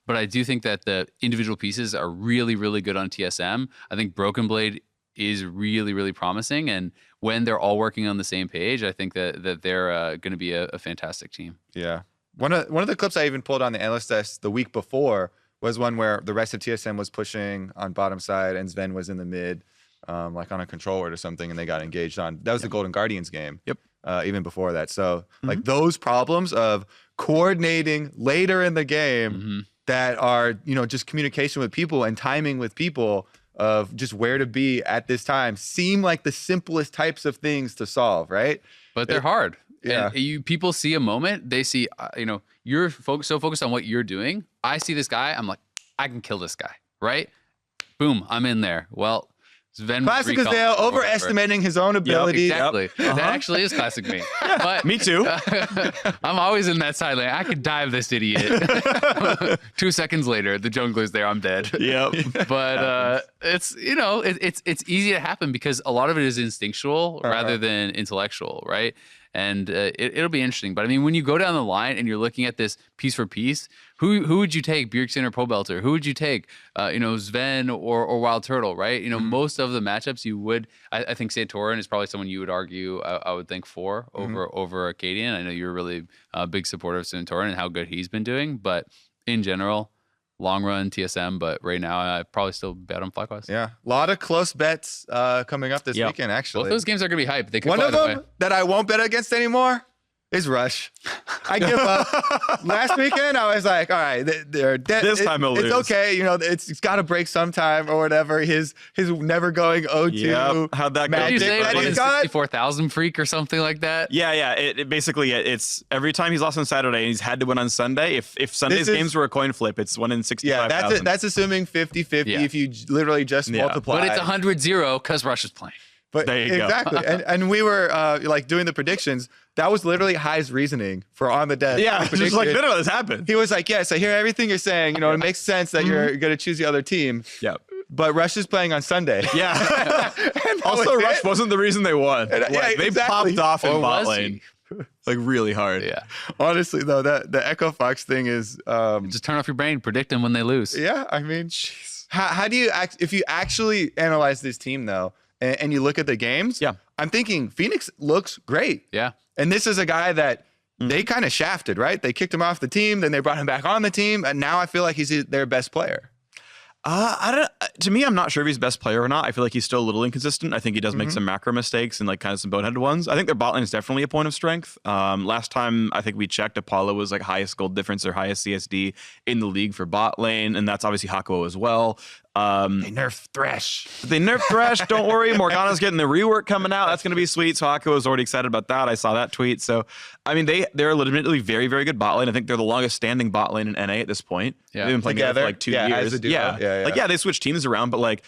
But I do think that the individual pieces are really, really good on TSM. I think Broken Blade is really, really promising. And when they're all working on the same page, I think that they're going to be a fantastic team. Yeah. One of the clips I even pulled on the analyst desk the week before was one where the rest of TSM was pushing on bottom side and Sven was in the mid, like on a control word or something, and they got engaged on. That was the Golden Guardians game. Yep. Even before that. So like those problems of coordinating later in the game that are, just communication with people and timing with people of just where to be at this time seem like the simplest types of things to solve, right? But they're hard. Yeah. And people see a moment, they see, you're so focused on what you're doing. I see this guy, I'm like, I can kill this guy, right? Boom, I'm in there. Well, Sven classic Azael, overestimating his own ability. Exactly. That actually is classic me. But Me too. I'm always in that side lane. I could dive this idiot. 2 seconds later, the jungler's there. I'm dead. Yep. But it's it's easy to happen because a lot of it is instinctual rather than intellectual, right? And it'll be interesting. But I mean, when you go down the line and you're looking at this piece for piece, who would you take, Bjergsen or Pobelter? Who would you take, Sven or Wild Turtle, right? Most of the matchups you would, I think Santorin is probably someone you would argue, I would think for over Arcadian. I know you're really a big supporter of Santorin and how good he's been doing. But in general, long run TSM, but right now I probably still bet on FlyQuest. Yeah, a lot of close bets coming up this weekend. Actually, both those games are gonna be hype. They could one of them away. that I won't bet against anymore is Rush. I give up. Last weekend, I was like, all right, they're dead. This time he'll it's lose. okay. It's got to break sometime or whatever. His never going 0-2. Yep. How'd that go? Did you say that like he's got? 64,000 Phreak or something like that? Yeah. It basically, it's every time he's lost on Saturday and he's had to win on Sunday. If Sunday's games were a coin flip, it's 1 in 65,000. Yeah, that's assuming 50-50 if you literally just multiply. But it's 100-0 because Rush is playing. But there you go. exactly. and we were like doing the predictions. That was literally High's reasoning for on the desk. Yeah, just like, no, this happened. He was like, yes, I hear everything you're saying. It makes sense that you're going to choose the other team. Yeah. But Rush is playing on Sunday. Yeah. Also, Rush wasn't the reason they won. They popped off in bot lane. Like really hard. Yeah. Honestly, though, the Echo Fox thing is... just turn off your brain, predict them when they lose. Yeah, I mean, how do you... if you actually analyze this team, though, and you look at the games, I'm thinking Phoenix looks great. Yeah. And this is a guy that they kind of shafted, right? They kicked him off the team, then they brought him back on the team, and now I feel like he's their best player. To me, I'm not sure if he's best player or not. I feel like he's still a little inconsistent. I think he does make some macro mistakes and like kind of some boneheaded ones. I think their bot lane is definitely a point of strength. Last time I think we checked, Apollo was like highest gold difference or highest CSD in the league for bot lane, and that's obviously Hakuo as well. They nerfed Thresh. Don't worry. Morgana's getting the rework coming out. That's going to be sweet. So Hakuo was already excited about that. I saw that tweet. So, I mean, they're legitimately very, very good bot lane. I think they're the longest standing bot lane in NA at this point. Yeah. They've been playing together for like 2 years. As a duo. Yeah. They switch teams around, but like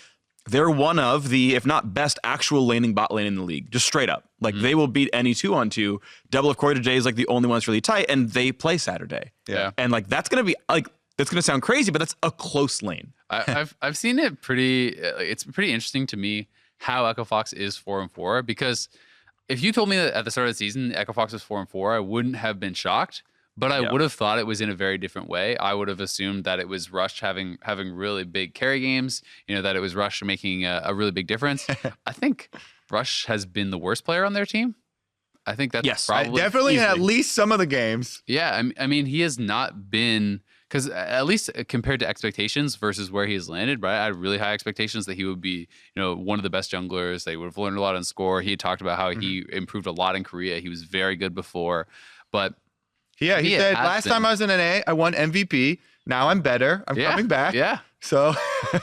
they're one of the, if not best, actual laning bot lane in the league. Just straight up. Like they will beat any 2-on-2. Double of Corey today is like the only one that's really tight, and they play Saturday. Yeah. And like that's going to be like, that's going to sound crazy, but that's a close lane. I've seen it it's pretty interesting to me how Echo Fox is 4-4, because if you told me that at the start of the season Echo Fox was 4-4, I wouldn't have been shocked, but I would have thought it was in a very different way. I would have assumed that it was Rush having really big carry games, that it was Rush making a really big difference. I think Rush has been the worst player on their team. I think that's probably definitely easily. in at least some of the games. Yeah, I mean, he has not been, because at least compared to expectations versus where he has landed, right? I had really high expectations that he would be, one of the best junglers. They would have learned a lot on score. He had talked about how he improved a lot in Korea. He was very good before, but he said last time I was in NA, I won MVP. Now I'm better. I'm coming back. Yeah. So,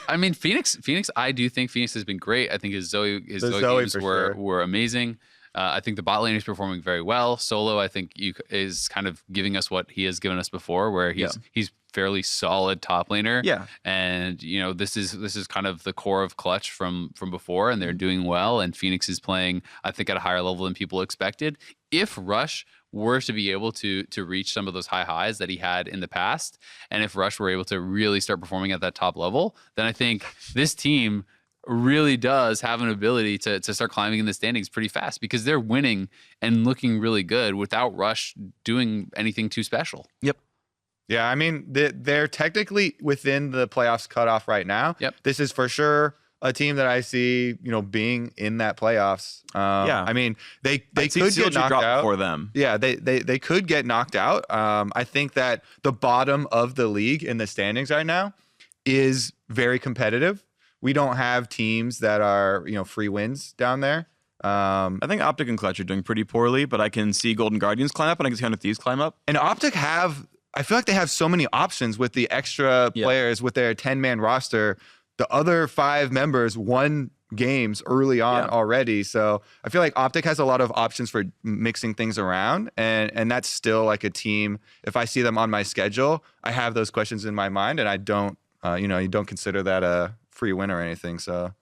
I mean, Phoenix. I do think Phoenix has been great. I think his Zoe games were amazing. I think the bot lane is performing very well. Solo, I think, is kind of giving us what he has given us before, where he's fairly solid top laner. Yeah. And this is kind of the core of Clutch from before, and they're doing well. And Phoenix is playing, I think, at a higher level than people expected. If Rush were to be able to reach some of those high highs that he had in the past, and if Rush were able to really start performing at that top level, then I think this team really does have an ability to start climbing in the standings pretty fast, because they're winning and looking really good without Rush doing anything too special. Yep. Yeah, I mean, they're technically within the playoffs cutoff right now. Yep. This is for sure a team that I see, being in that playoffs. Yeah. I mean, they I'd see could get CLG knocked drop out for them. Yeah, they could get knocked out. I think that the bottom of the league in the standings right now is very competitive. We don't have teams that are, free wins down there. I think Optic and Clutch are doing pretty poorly, but I can see Golden Guardians climb up and I can see Hundred Thieves climb up. And Optic I feel like they have so many options with the extra players with their 10-man roster. The other 5 members won games early on already. So I feel like Optic has a lot of options for mixing things around. And that's still like a team. If I see them on my schedule, I have those questions in my mind and I don't, you don't consider that a free win or anything. So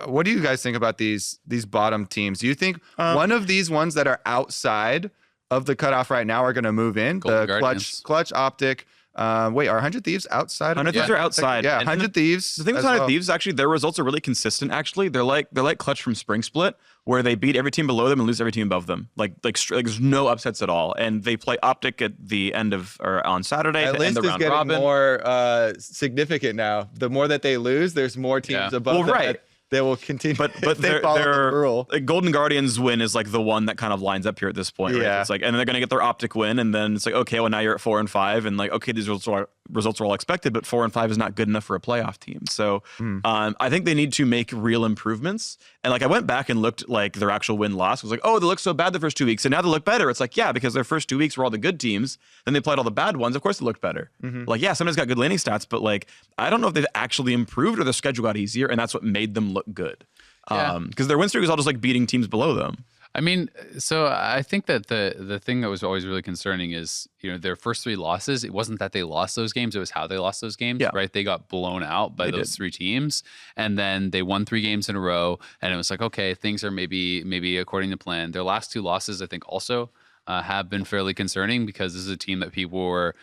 what do you guys think about these bottom teams? Do you think one of these ones that are outside of the cutoff right now are going to move in? Golden Clutch, Optic. Wait, are 100 Thieves outside? 100 Thieves are outside. Yeah, And 100 Thieves. The thing with 100 Thieves, actually, their results are really consistent. Actually, they're like Clutch from Spring Split, where they beat every team below them and lose every team above them. Like there's no upsets at all. And they play Optic at the end of or on Saturday At to least end the it's round getting robin. more significant now. The more that they lose, there's more teams above them that they will continue. But if they follow the rule. Like Golden Guardians win is like the one that kind of lines up here at this point. Right? Yeah. It's like, and then they're gonna get their Optic win, and then it's like, okay, well now you're at 4 and 5, and like, okay, these results are all expected, but 4 and 5 is not good enough for a playoff team. So I think they need to make real improvements. And like I went back and looked like their actual win-loss. I was like, oh, they look so bad the first 2 weeks, and now they look better. It's like, yeah, because their first 2 weeks were all the good teams. Then they played all the bad ones. Of course they looked better. Like, yeah, somebody's got good laning stats, but like I don't know if they've actually improved or their schedule got easier, and that's what made them look good. Because their win streak is all just like beating teams below them. I mean, so I think that the thing that was always really concerning is, their first 3 losses, it wasn't that they lost those games, it was how they lost those games, right? They got blown out by those 3 teams, and then they won 3 games in a row, and it was like, okay, things are maybe according to plan. Their last 2 losses, I think, also have been fairly concerning because this is a team that people were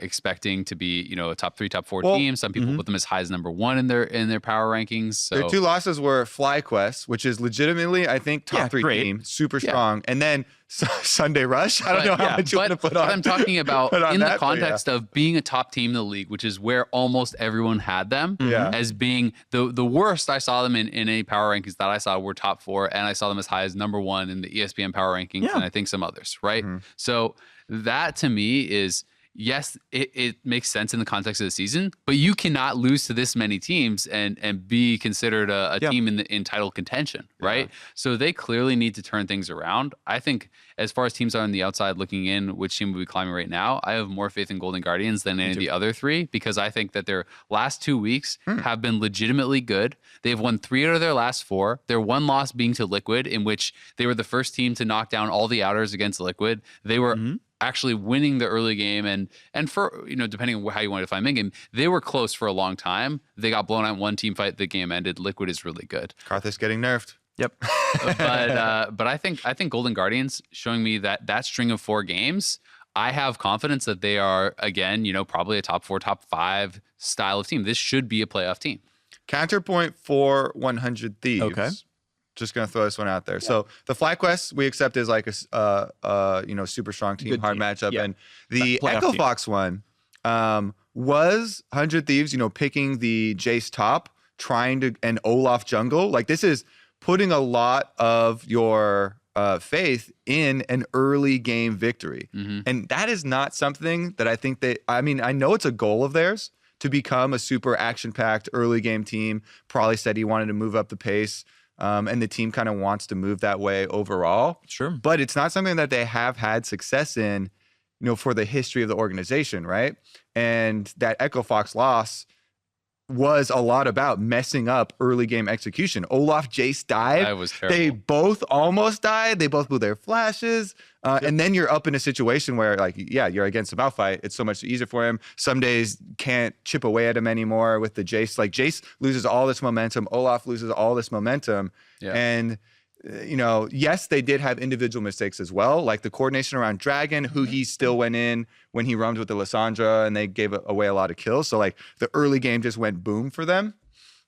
expecting to be, a top 3, top 4 team. Some people put them as high as number 1 in their power rankings. So. Their 2 losses were FlyQuest, which is legitimately, I think, top 3 team, super strong, and then Sunday Rush. I don't know how much you want to put on. But I'm talking about in the context of being a top team in the league, which is where almost everyone had them as being the worst. I saw them in any power rankings that I saw were top 4, and I saw them as high as number 1 in the ESPN power rankings, and I think some others, right? So that to me is. Yes, it makes sense in the context of the season, but you cannot lose to this many teams and be considered a team in title contention, right? So they clearly need to turn things around. I think as far as teams are on the outside looking in, which team will be climbing right now, I have more faith in Golden Guardians than any of the other 3 because I think that their last 2 weeks have been legitimately good. They've won 3 out of their last 4. Their one loss being to Liquid, in which they were the first team to knock down all the outers against Liquid. They were actually winning the early game and for depending on how you want to define mid game, they were close for a long time. They got blown out in one team fight. The game ended. Liquid is really good. Karthus getting nerfed. Yep. but I think Golden Guardians showing me that string of 4 games, I have confidence that they are again, probably a top 4, top 5 style of team. This should be a playoff team. Counterpoint for 100 Thieves. Okay. Just gonna throw this one out there. So the FlyQuest we accept as like a super strong team, Good hard team. matchup, Yeah. and the Playoff Echo team. Fox one was 100 Thieves. Picking the Jace top, trying to and Olaf jungle. Like this is putting a lot of your faith in an early game victory, and that is not something that I think I know it's a goal of theirs to become a super action-packed early game team. Probably said he wanted to move up the pace. And the team kind of wants to move that way overall. Sure. But it's not something that they have had success in, for the history of the organization, right? And that Echo Fox loss was a lot about messing up early game execution. Olaf, Jace died. That was terrible. They both almost died. They both blew their flashes. And then you're up in a situation where, you're against a Malphite. It's so much easier for him. Some days can't chip away at him anymore with the Jace. Like, Jace loses all this momentum. Olaf loses all this momentum. Yeah. And, yes, they did have individual mistakes as well. Like the coordination around Dragon, who he still went in when he roamed with the Lysandra, and they gave away a lot of kills. So, the early game just went boom for them.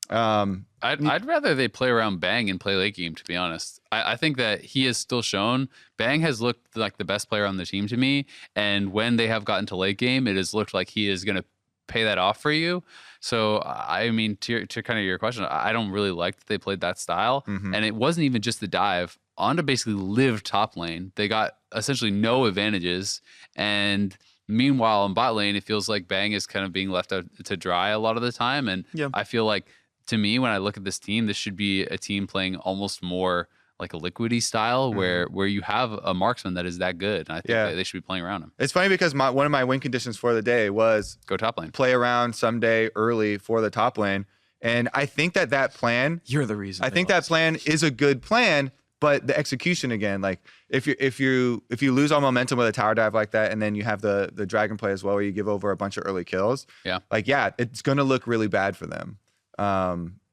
I'd rather they play around Bang and play late game, to be honest. I think that he has still shown Bang has looked like the best player on the team to me. And when they have gotten to late game, it has looked like he is going to pay that off for you. So I mean, to kind of your question, I don't really like that they played that style, and it wasn't even just the dive. Onda basically lived top lane. They got essentially no advantages, and meanwhile in bot lane, it feels like Bang is kind of being left out to dry a lot of the time. And I feel like, to me, when I look at this team, this should be a team playing almost more like a liquidy style, where you have a marksman that is that good, and I think they should be playing around him. It's funny because one of my win conditions for the day was go top lane, play around someday early for the top lane, and I think that plan. You're the reason. I think that plan is a good plan, but the execution again, like if you lose all momentum with a tower dive like that, and then you have the dragon play as well, where you give over a bunch of early kills, it's gonna look really bad for them.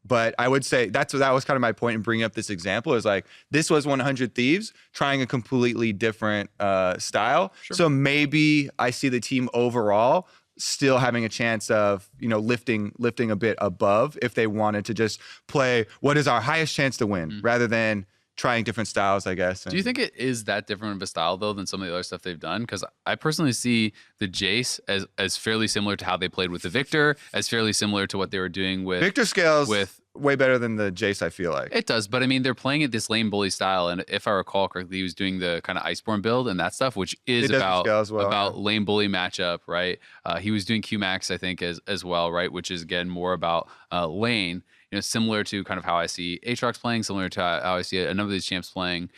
But I would say that was kind of my point in bringing up this example, is like, this was 100 Thieves trying a completely different style. Sure. So maybe I see the team overall still having a chance of, lifting a bit above if they wanted to just play what is our highest chance to win, rather than trying different styles, I guess. Do you think it is that different of a style, though, than some of the other stuff they've done? Because I personally see the Jace as fairly similar to how they played with the Victor, as fairly similar to what they were doing with... Victor scales way better than the Jace, I feel like. It does, but I mean, they're playing it this lane bully style, and if I recall correctly, he was doing the kind of Iceborne build and that stuff, which is about lane bully matchup, right? He was doing Qmax, I think, as well, right? Which is, again, more about lane. Similar to kind of how I see Aatrox playing, similar to how I see a number of these champs playing.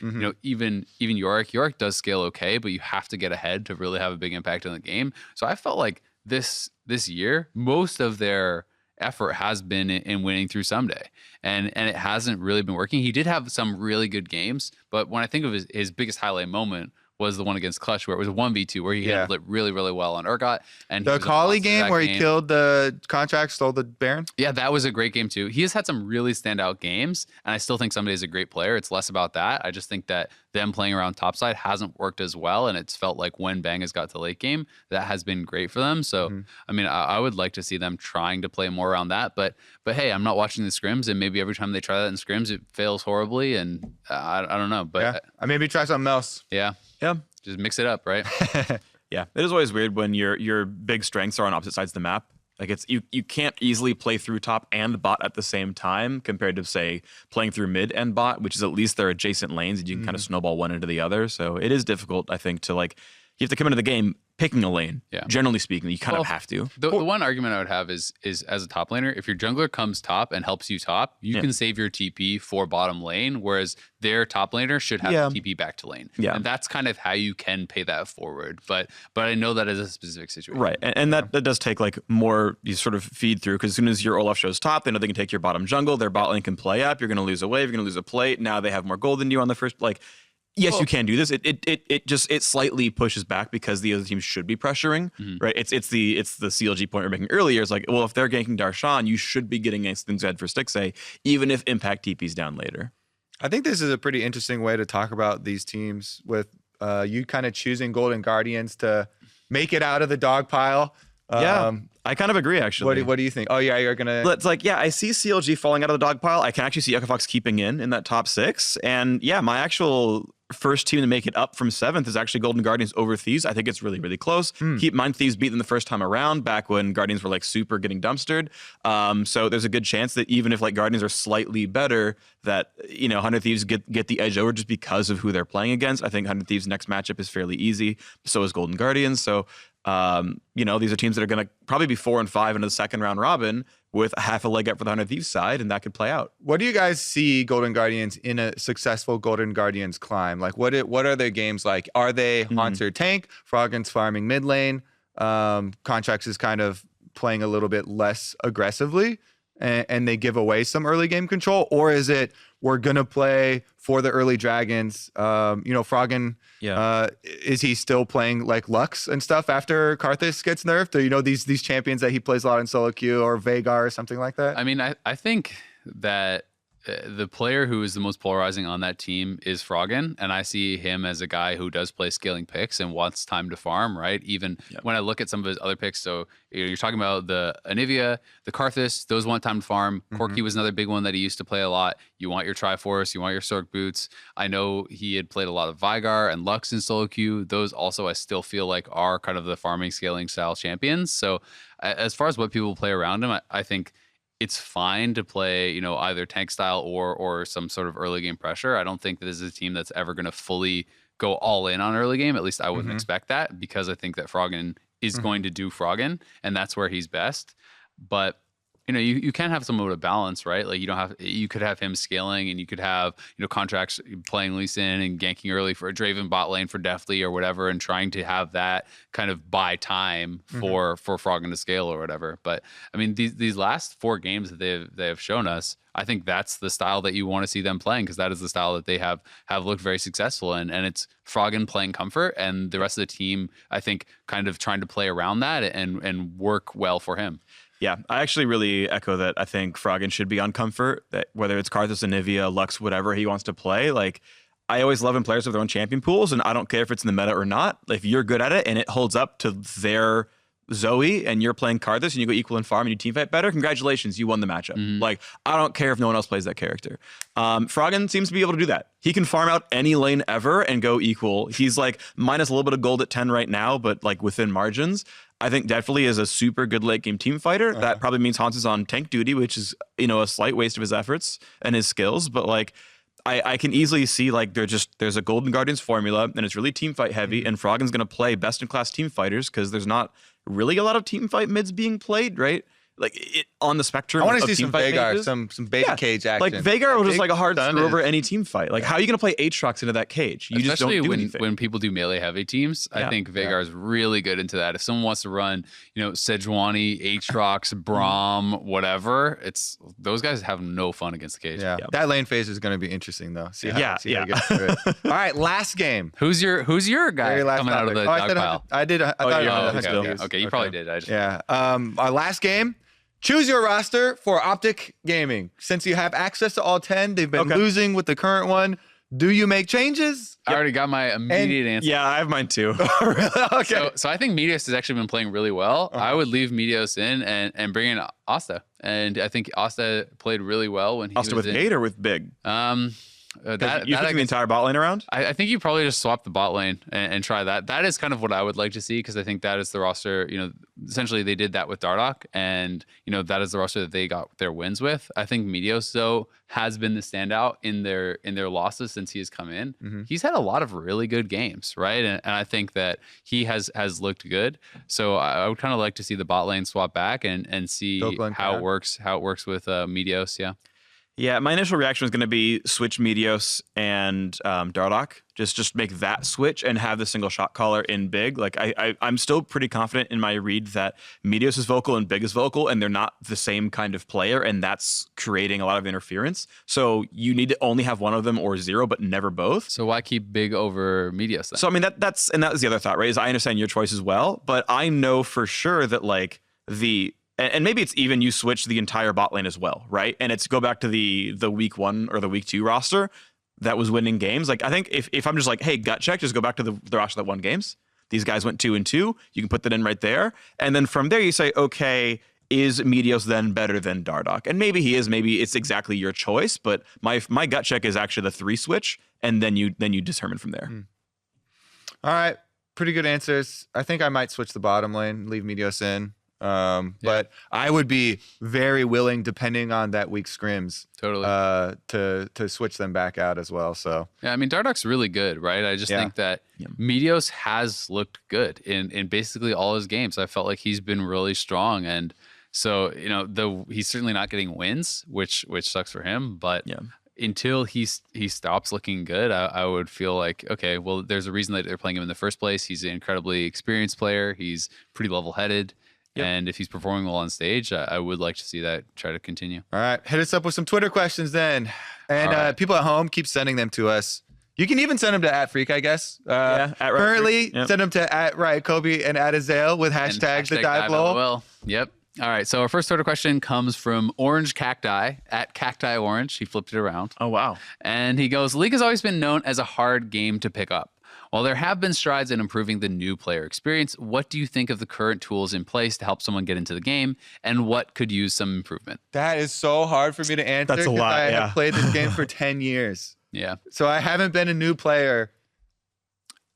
Even Yorick. Yorick does scale okay, but you have to get ahead to really have a big impact on the game. So I felt like this year, most of their effort has been in winning through Someday, and it hasn't really been working. He did have some really good games, but when I think of his biggest highlight moment was the one against Clutch, where it was a 1v2, where he handled it really, really well on Urgot. And the Kali game where he killed the contract, stole the Baron? Yeah, that was a great game too. He has had some really standout games, and I still think somebody is a great player. It's less about that. I just think that them playing around topside hasn't worked as well, and it's felt like when Bang has got to late game, that has been great for them. So, I mean, I would like to see them trying to play more around that, but hey, I'm not watching the scrims, and maybe every time they try that in scrims, it fails horribly, and I don't know. But I maybe try something else. Yeah. Just mix it up, right? Yeah, it is always weird when your big strengths are on opposite sides of the map. Like, it's you can't easily play through top and bot at the same time, compared to, say, playing through mid and bot, which is at least they're adjacent lanes and you can kind of snowball one into the other. So it is difficult, I think, to you have to come into the game picking a lane. Yeah. Generally speaking, you kind of have to. The one argument I would have is as a top laner, if your jungler comes top and helps you top, you can save your TP for bottom lane, whereas their top laner should have TP back to lane. Yeah. And that's kind of how you can pay that forward. But I know that is a specific situation. Right. And that does take more, you sort of feed through, because as soon as your Olaf shows top, they know they can take your bottom jungle, their bot lane can play up, you're going to lose a wave, you're going to lose a plate. Now they have more gold than you on the first, yes, you can do this. It slightly pushes back because the other team should be pressuring, right? It's the CLG point we were making earlier. It's like, well, if they're ganking Darshan, you should be getting things ahead for Stixxay, even if Impact TP's down later. I think this is a pretty interesting way to talk about these teams, with you kind of choosing Golden Guardians to make it out of the dog pile. I kind of agree, actually. What do you think? Oh, yeah, you're going to... It's like, I see CLG falling out of the dog pile. I can actually see Echofox keeping in that top 6. And my actual first team to make it up from 7th is actually Golden Guardians over Thieves. I think it's really, really close. Keep in mind, Thieves beat them the first time around, back when Guardians were super getting dumpstered. So there's a good chance that even if Guardians are slightly better, that 100 Thieves get the edge over just because of who they're playing against. I think 100 Thieves' next matchup is fairly easy. So is Golden Guardians. So these are teams that are going to probably be 4 and 5 into the second round robin, with a half a leg up for the 100 Thieves side, and that could play out. What do you guys see Golden Guardians in a successful Golden Guardians climb? What are their games like? Are they Haunter tank, Froggen's farming mid lane, Contracts is kind of playing a little bit less aggressively, and they give away some early game control? Or is it, we're going to play for the early dragons? Froggen, is he still playing Lux and stuff after Karthus gets nerfed? Or, these champions that he plays a lot in solo queue, or Veigar or something like that? I mean, I think that the player who is the most polarizing on that team is Froggen, and I see him as a guy who does play scaling picks and wants time to farm, right? Even when I look at some of his other picks, so you're talking about the Anivia, the Karthus, those want time to farm. Corki was another big one that he used to play a lot. You want your Triforce, you want your Sork Boots. I know he had played a lot of Vigar and Lux in solo queue. Those also I still feel like are kind of the farming scaling style champions. So as far as what people play around him, I think it's fine to play, either tank style or some sort of early game pressure. I don't think that this is a team that's ever going to fully go all in on early game. At least I wouldn't expect that, because I think that Froggen is going to do Froggen, and that's where he's best. But you can have somewhat of balance, right? Like you could have him scaling, and you could have, contracts playing Lee Sin and ganking early for a Draven bot lane for Deathly or whatever, and trying to have that kind of buy time for Froggen to scale or whatever. But I mean, these last 4 games that they have shown us, I think that's the style that you want to see them playing, because that is the style that they have looked very successful in. And it's Froggen playing comfort, and the rest of the team, I think, kind of trying to play around that and work well for him. Yeah, I actually really echo that. I think Froggen should be on comfort, that whether it's Karthus, Anivia, Lux, whatever he wants to play. Like, I always love when players have their own champion pools, and I don't care if it's in the meta or not. If you're good at it and it holds up to their Zoe and you're playing Karthus and you go equal in farm and you team fight better, congratulations, you won the matchup. Like, I don't care if no one else plays that character. Froggen seems to be able to do that. He can farm out any lane ever and go equal. He's like minus a little bit of gold at 10 right now, but like within margins. I think definitely is a super good late game team fighter. That probably means Hans is on tank duty, which is, a slight waste of his efforts and his skills. But like, I can easily see like there's a Golden Guardians formula, and it's really team fight heavy, and Froggen's going to play best in class team fighters, because there's not really a lot of team fight mids being played, right? Like on the spectrum. I want to of see team some fight Vagar, mages. some beta cage action. Like Vagar will just like a hard Done screw is- over any team fight. Like, how are you going to play Aatrox into that cage? You just don't Especially do anything. when people do melee heavy teams. I think Vagar is really good into that. If someone wants to run, Sejuani, Aatrox, Braum, whatever, those guys have no fun against the cage. Yeah. That lane phase is going to be interesting though. See how Yeah, he gets through it. All right, last game. Who's your guy Very last coming out of the topic. dog pile? I did. I thought you Oh, were okay. Okay, you probably did. Yeah. Our last game. Choose your roster for Optic Gaming. Since you have access to all 10, they've been losing with the current one. Do you make changes? I already got my immediate answer. Yeah, I have mine too. Okay. So I think Meteos has actually been playing really well. I would leave Meteos in and bring in Asta. And I think Asta played really well when he Asta was with in. gate or with big? Uh, You flipping the entire bot lane around? I think you probably just swap the bot lane and try that. That is kind of what I would like to see, because I think that is the roster. Essentially they did that with Dardoch, and that is the roster that they got their wins with. I think Meteos though has been the standout in their losses since he has come in. He's had a lot of really good games, right? And I think that he has looked good. So I would kind of like to see the bot lane swap back and see how it works with Meteos. Yeah. Yeah, my initial reaction was going to be switch Meteos and Dardoch. Just make that switch and have the single shot caller in big. Like I'm still pretty confident in my read that Meteos is vocal and big is vocal, and they're not the same kind of player, and that's creating a lot of interference. So you need to only have one of them or zero, but never both. So why keep big over Meteos then? So I mean that was the other thought, right? Is I understand your choice as well, but I know for sure that like and maybe it's even you switch the entire bot lane as well, right? And it's go back to the week 1 or the week 2 roster that was winning games. Like I think if I'm just like, hey, gut check, just go back to the roster that won games. These guys went 2-2. You can put that in right there. And then from there you say, okay, is Meteos then better than Dardoch? And maybe he is, maybe it's exactly your choice, but my gut check is actually the 3 switch, and then you determine from there. All right. Pretty good answers. I think I might switch the bottom lane, leave Meteos in. But I would be very willing, depending on that week's scrims, Totally. To switch them back out as well. So Yeah, I mean Dardoch's really good, right? I just think that Meteos has looked good in basically all his games. I felt like he's been really strong, and so he's certainly not getting wins, which sucks for him. But until he stops looking good, I would feel like, okay, well, there's a reason that they're playing him in the first place. He's an incredibly experienced player. He's pretty level-headed. And if he's performing well on stage, I would like to see that try to continue. all right, hit us up with some Twitter questions then. And people at home, keep sending them to us. You can even send them to @Phreak, I guess. at Currently, Phreak, send them to @RiotKobe and @Azael with hashtag the dive low. Well, yep. All right. So our first Twitter question comes from Orange Cacti at Cacti Orange. He flipped it around. Oh, wow. And he goes, League has always been known as a hard game to pick up. While there have been strides in improving the new player experience, what do you think of the current tools in place to help someone get into the game, and what could use some improvement? That is so hard for me to answer. That's a lot, I yeah. have played this game for 10 years. Yeah. So I haven't been a new player.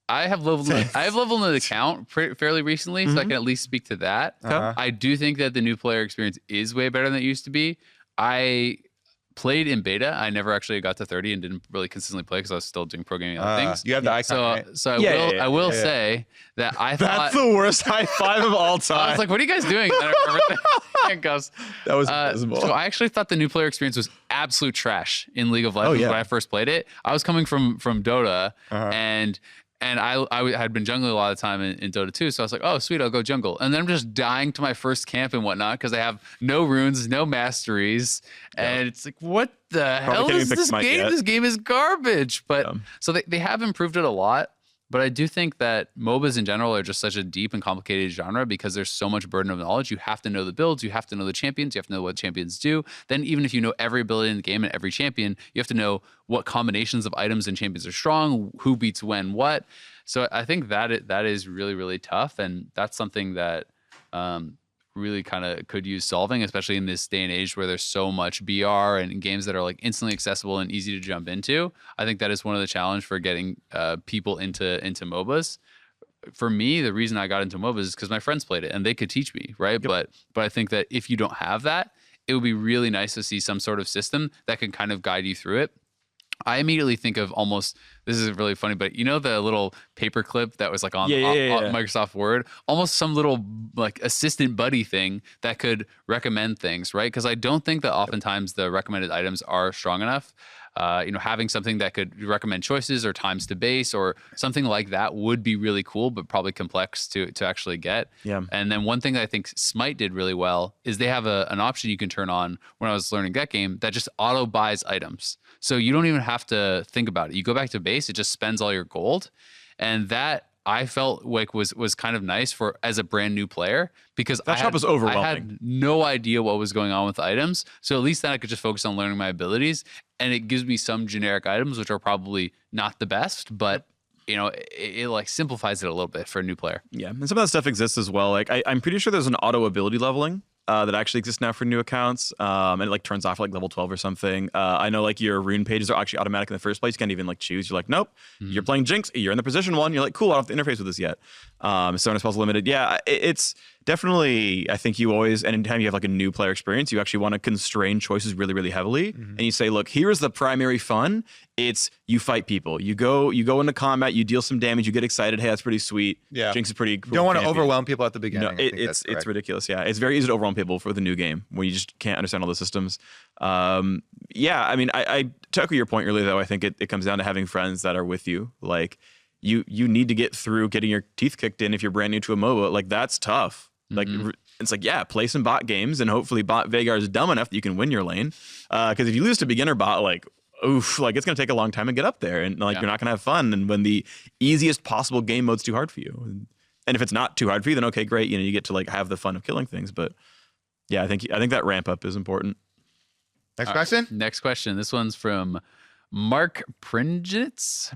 I have leveled an account fairly recently, so I can at least speak to that. Uh-huh. I do think that the new player experience is way better than it used to be. I played in beta. I never actually got to 30 and didn't really consistently play because I was still doing programming and other things. You have the icon, So, right? so Yeah, I will say that I thought That's the worst high five of all I time. was like, "What are you guys doing?" And I remember the handcuffs. That was visible. So I actually thought the new player experience was absolute trash in League of Legends yeah. when I first played it. I was coming from Dota, Uh-huh. and I had been jungling a lot of the time in Dota 2, so I was like, oh, sweet, I'll go jungle. And then I'm just dying to my first camp and whatnot because I have no runes, no masteries. And it's like, what the hell can't is even fix this Smite game? yet. This game is garbage. But so they have improved it a lot. But I do think that MOBAs in general are just such a deep and complicated genre because there's so much burden of knowledge. You have to know the builds, you have to know the champions, you have to know what champions do. Then even if you know every ability in the game and every champion, you have to know what combinations of items and champions are strong, who beats when, what. So I think that is really, really tough. And that's something that really kind of could use solving, especially in this day and age where there's so much BR and games that are like instantly accessible and easy to jump into. I think that is one of the challenge for getting people into MOBAs. For me, the reason I got into MOBAs is because my friends played it and they could teach me, right? But I think that if you don't have that, it would be really nice to see some sort of system that can kind of guide you through it. I immediately think of almost, this is really funny, but you know the little paperclip that was like on Microsoft Word? Almost some little like assistant buddy thing that could recommend things, right? Because I don't think that oftentimes the recommended items are strong enough. Having something that could recommend choices or times to base or something like that would be really cool, but probably complex to actually get. Yeah. And then one thing that I think Smite did really well is they have an option you can turn on when I was learning that game that just auto buys items. So you don't even have to think about it. You go back to base, it just spends all your gold. And that I felt like was kind of nice for as a brand new player because That shop was overwhelming. I had no idea what was going on with the items. So at least then I could just focus on learning my abilities. And it gives me some generic items, which are probably not the best, but it like simplifies it a little bit for a new player. Yeah, and some of that stuff exists as well. Like I'm pretty sure there's an auto ability leveling that actually exists now for new accounts, and it like turns off at, like level 12 or something. I know like your rune pages are actually automatic in the first place. You can't even like choose. You're like, nope, you're playing Jinx. You're in the position one. You're like, cool. I don't have to interface with this yet. So it's limited. Yeah, it's definitely. I think you always, anytime you have like a new player experience, you actually want to constrain choices really, really heavily, and you say, look, here is the primary fun. It's you fight people. You go into combat. You deal some damage. You get excited. Hey, that's pretty sweet. Yeah. Jinx is pretty cool. You don't want to champion. overwhelm people at the beginning. No, it's ridiculous. Yeah, it's very easy to overwhelm people for the new game when you just can't understand all the systems. Yeah, I mean, I to echo your point earlier though, I think it comes down to having friends that are with you. Like you need to get through getting your teeth kicked in if you're brand new to a MOBA. Like that's tough. Like it's like, yeah, play some bot games and hopefully bot Vagar is dumb enough that you can win your lane. Because if you lose to beginner bot, like oof, like it's gonna take a long time to get up there, and like you're not gonna have fun. And when the easiest possible game mode's too hard for you, and if it's not too hard for you, then okay, great, you get to like have the fun of killing things. But yeah, I think that ramp up is important. Next question. Next question. This one's from Mark Pringitz,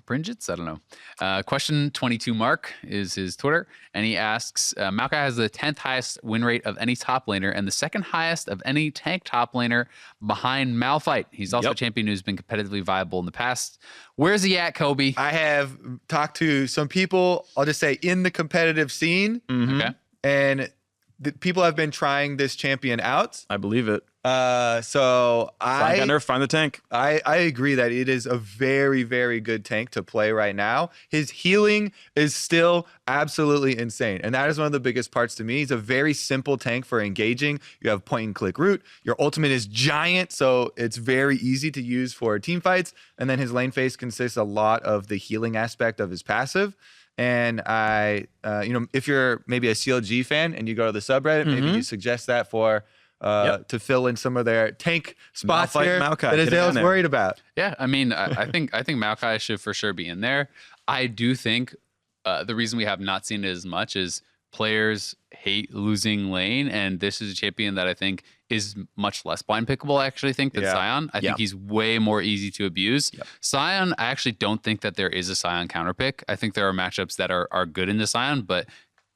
I don't know. Question 22 Mark is his Twitter, and he asks, Maokai has the 10th highest win rate of any top laner and the second highest of any tank top laner behind Malphite. He's also a champion who's been competitively viable in the past. Where's he at, Kobe? I have talked to some people, I'll just say, in the competitive scene, Okay. and the people have been trying this champion out. I believe it. So I never find the tank. I agree that it is a very, very good tank to play right now. His healing is still absolutely insane. And that is one of the biggest parts to me. He's a very simple tank for engaging. You have point and click root. Your ultimate is giant, so it's very easy to use for team fights. And then his lane phase consists a lot of the healing aspect of his passive. And if you're maybe a CLG fan and you go to the subreddit, maybe you suggest that for to fill in some of their tank spots here Maokai, that Azael's worried about. Yeah, I mean, I think Maokai should for sure be in there. I do think the reason we have not seen it as much is players hate losing lane, and this is a champion that I think is much less blind pickable, I actually think, than Sion. I think he's way more easy to abuse. Sion, I actually don't think that there is a Sion counterpick. I think there are matchups that are good into Sion, but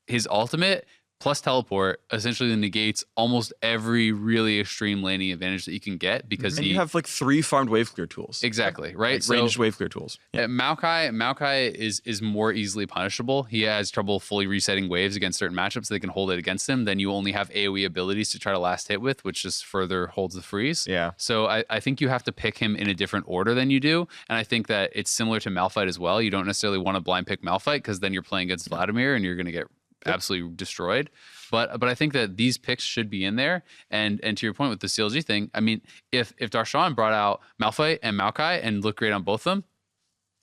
his ultimate plus teleport essentially negates almost every really extreme laning advantage that you can get because you have like 3 farmed wave clear tools. Exactly, right? Like ranged wave clear tools. Maokai is more easily punishable. He has trouble fully resetting waves against certain matchups so they can hold it against him. Then you only have AoE abilities to try to last hit with, which just further holds the freeze. Yeah. So I think you have to pick him in a different order than you do. And I think that it's similar to Malphite as well. You don't necessarily want to blind pick Malphite because then you're playing against Vladimir and you're going to get absolutely destroyed. But I think that these picks should be in there. And to your point with the CLG thing, I mean, if Darshan brought out Malphite and Maokai and looked great on both of them,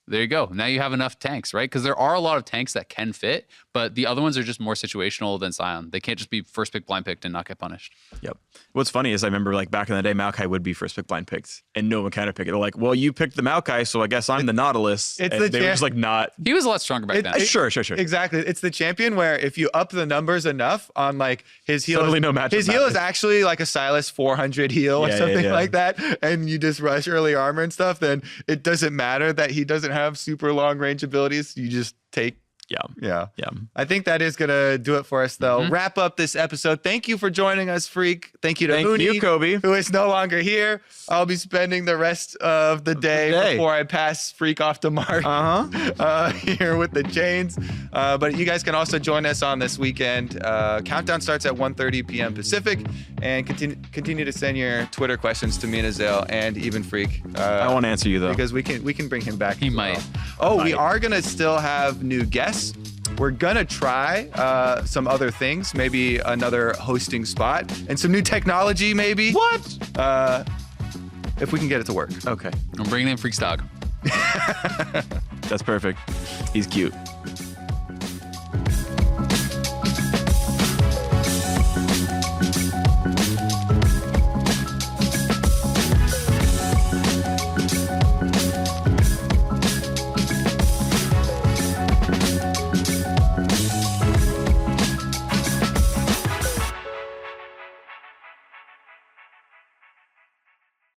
there you go. Now you have enough tanks, right? Because there are a lot of tanks that can fit, but the other ones are just more situational than Sion. They can't just be first pick blind picked and not get punished. Yep. What's funny is I remember like back in the day, Maokai would be first pick blind picked and no one counter pick it. They're like, well, you picked the Maokai, so I guess I'm the Nautilus. It's and the they were just like not. He was a lot stronger back then. Sure. Exactly. It's the champion where if you up the numbers enough on like his heal, Suddenly no matchup his heal matters. is actually like a Silas 400 heal or something like that, and you just rush early armor and stuff, then it doesn't matter that he doesn't have super long range abilities. You just take. Yeah. I think that is going to do it for us, though. Wrap up this episode. Thank you for joining us, Phreak. Thank you to Huni, Kobe, who is no longer here. I'll be spending the rest of the day before I pass Phreak off to Mark here with the chains. But you guys can also join us on this weekend. Countdown starts at 1:30 p.m. Pacific, and continue to send your Twitter questions to me and Azael and even Phreak. I want to answer you though, because we can bring him back. He might. Oh, we are gonna still have new guests. We're gonna try some other things, maybe another hosting spot and some new technology, maybe. What? If we can get it to work. Okay. I'm bringing in Phreak's dog. That's perfect. He's cute.